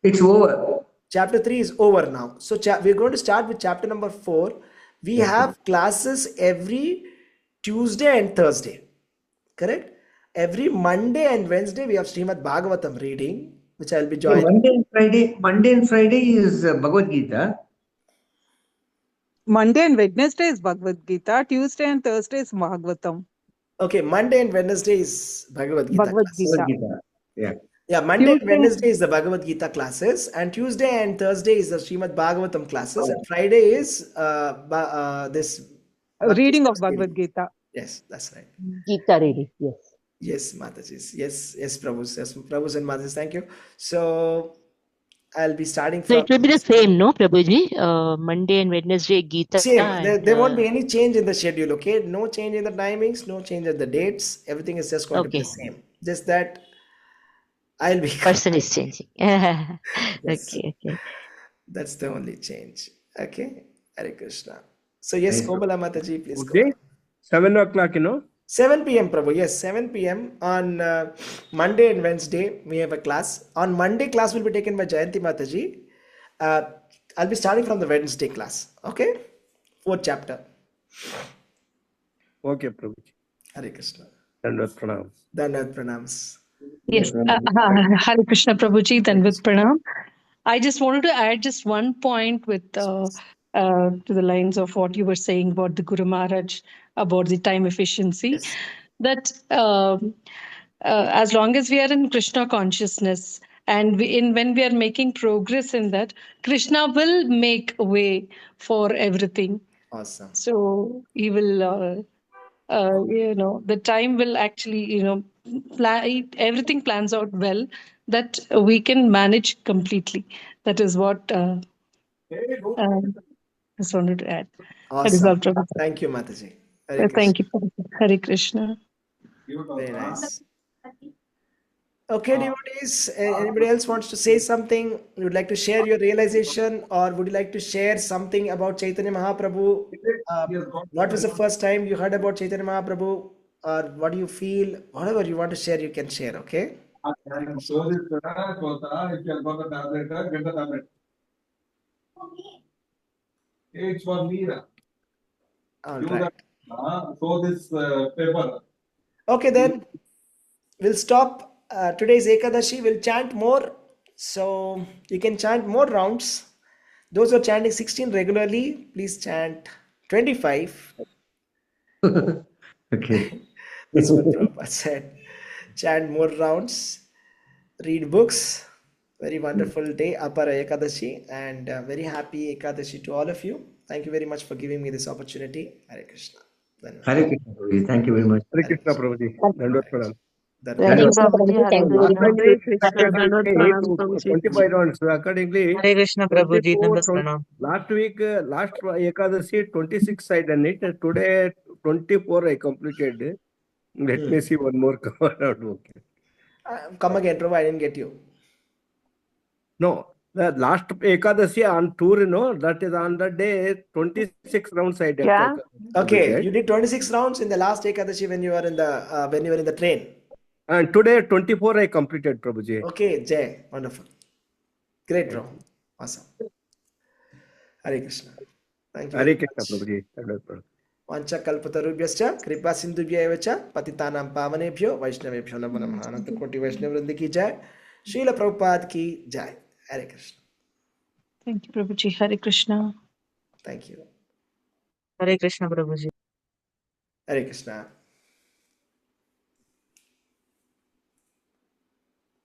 It's over. Chapter 3 is over now. So we're going to start with chapter number 4. We have classes every Tuesday and Thursday. Correct? Every Monday and Wednesday we have Srimad Bhagavatam reading, which I'll be joining. Monday and Friday is Bhagavad Gita. Monday and Wednesday is Bhagavad Gita. Tuesday and Thursday is Bhagavatam. Okay, Monday and Wednesday is Bhagavad Gita Bhagavad classes. Gita. Bhagavad Gita. Yeah. Yeah, Monday and Tuesday- Wednesday is the Bhagavad Gita classes, and Tuesday and Thursday is the Srimad Bhagavatam classes, and Friday is this Reading of Bhakti Bhagavad Gita. Yes, that's right. Gita reading, yes. Yes, Mataji. Yes, Prabhus. Yes, Prabhus and Mataji. Thank you. So I'll be starting So from. it will be the same, no, Prabhuji? Monday and Wednesday, Gita. Same. And, There won't be any change in the schedule, okay? No change in the timings, no change in the dates. Everything is just going to be the Okay. same. Just that I'll be. Person is changing. Yes, Okay. that's the only change. Okay. Hare Krishna. So, yes, Nice. Komala Mataji, please go Okay. ahead. 7 o'clock, 7 p.m. Prabhu. Yes, 7 p.m. on Monday and Wednesday. We have a class. On Monday, class will be taken by Jayanti Mataji. Uh, I'll be starting from the Wednesday class. Okay? Fourth chapter. Okay, Prabhuji. Hare Krishna. Dandavat pranam. Dandavat pranams. Yes. Hare Krishna Prabhuji, then with Pranam. I just wanted to add just one point with to the lines of what you were saying about the Guru Maharaj, about the time efficiency. Yes. That as long as we are in Krishna consciousness and when we are making progress in that, Krishna will make a way for everything. Awesome. So he will, the time will actually, everything plans out well that we can manage completely. That is what I just wanted to add. That is all, Awesome. Prabhu. Thank you, Mataji. Hare Krishna. Thank you. Hare Krishna. Very nice. Okay, devotees, anybody else wants to say something? You would like to share your realization, or would you like to share something about Chaitanya Mahaprabhu? What was the first time you heard about Chaitanya Mahaprabhu, or what do you feel? Whatever you want to share, you can share. Okay. All right. Okay, then we'll stop today's Ekadashi. We'll chant more, so you can chant more rounds. Those who are chanting 16 regularly, please chant 25. Okay. That's what Prabhupada said. Chant more rounds, read books. Very wonderful day, Apara Ekadashi, and very happy Ekadashi to all of you. Thank you very much for giving me this opportunity. Hare Krishna. Dhanyavad. Hare Krishna, Prabhuji. Thank you very much. Hare Hare Krishna, Krishna. Prabhuji. Dandavat pranam. Thank you, Krishna Prabhuji. Prabhuji, Hare thank you very Krishna. much. Accordingly, Krishna. Dandavat accordingly pranam, to Prabhuji. 25 rounds. Accordingly, Hare Krishna Prabhuji, 24, Dandas Pranam. last week, last Ekadasi, 26 I done it. Today, 24 I completed. Let me see one more cover out. Okay. Come again, Prabhu. I didn't get you. No, the last Ekadasi on tour, that is on the day 26 rounds I did. Yeah. Okay, you did 26 rounds in the last Ekadashi when you were in the train. And today 24 I completed, Prabhuji. Okay, Jay, wonderful. Great, bro. Awesome. Hare Krishna. Thank you Hare very Krishna, much. Prabhuji. Dandavat pranam. Vancha kalpatarubhyascha kripa sindhubhya eva cha patitanam pavanebhyo vaishnavebhyo namo namaha. Ananta koti Vaishnav Vrinda ki jai. Srila Prabhupada ki jai. Hare Krishna. Thank you, Prabhuji. Hare Krishna. Thank you. Hare Krishna Prabhuji. Hare Krishna.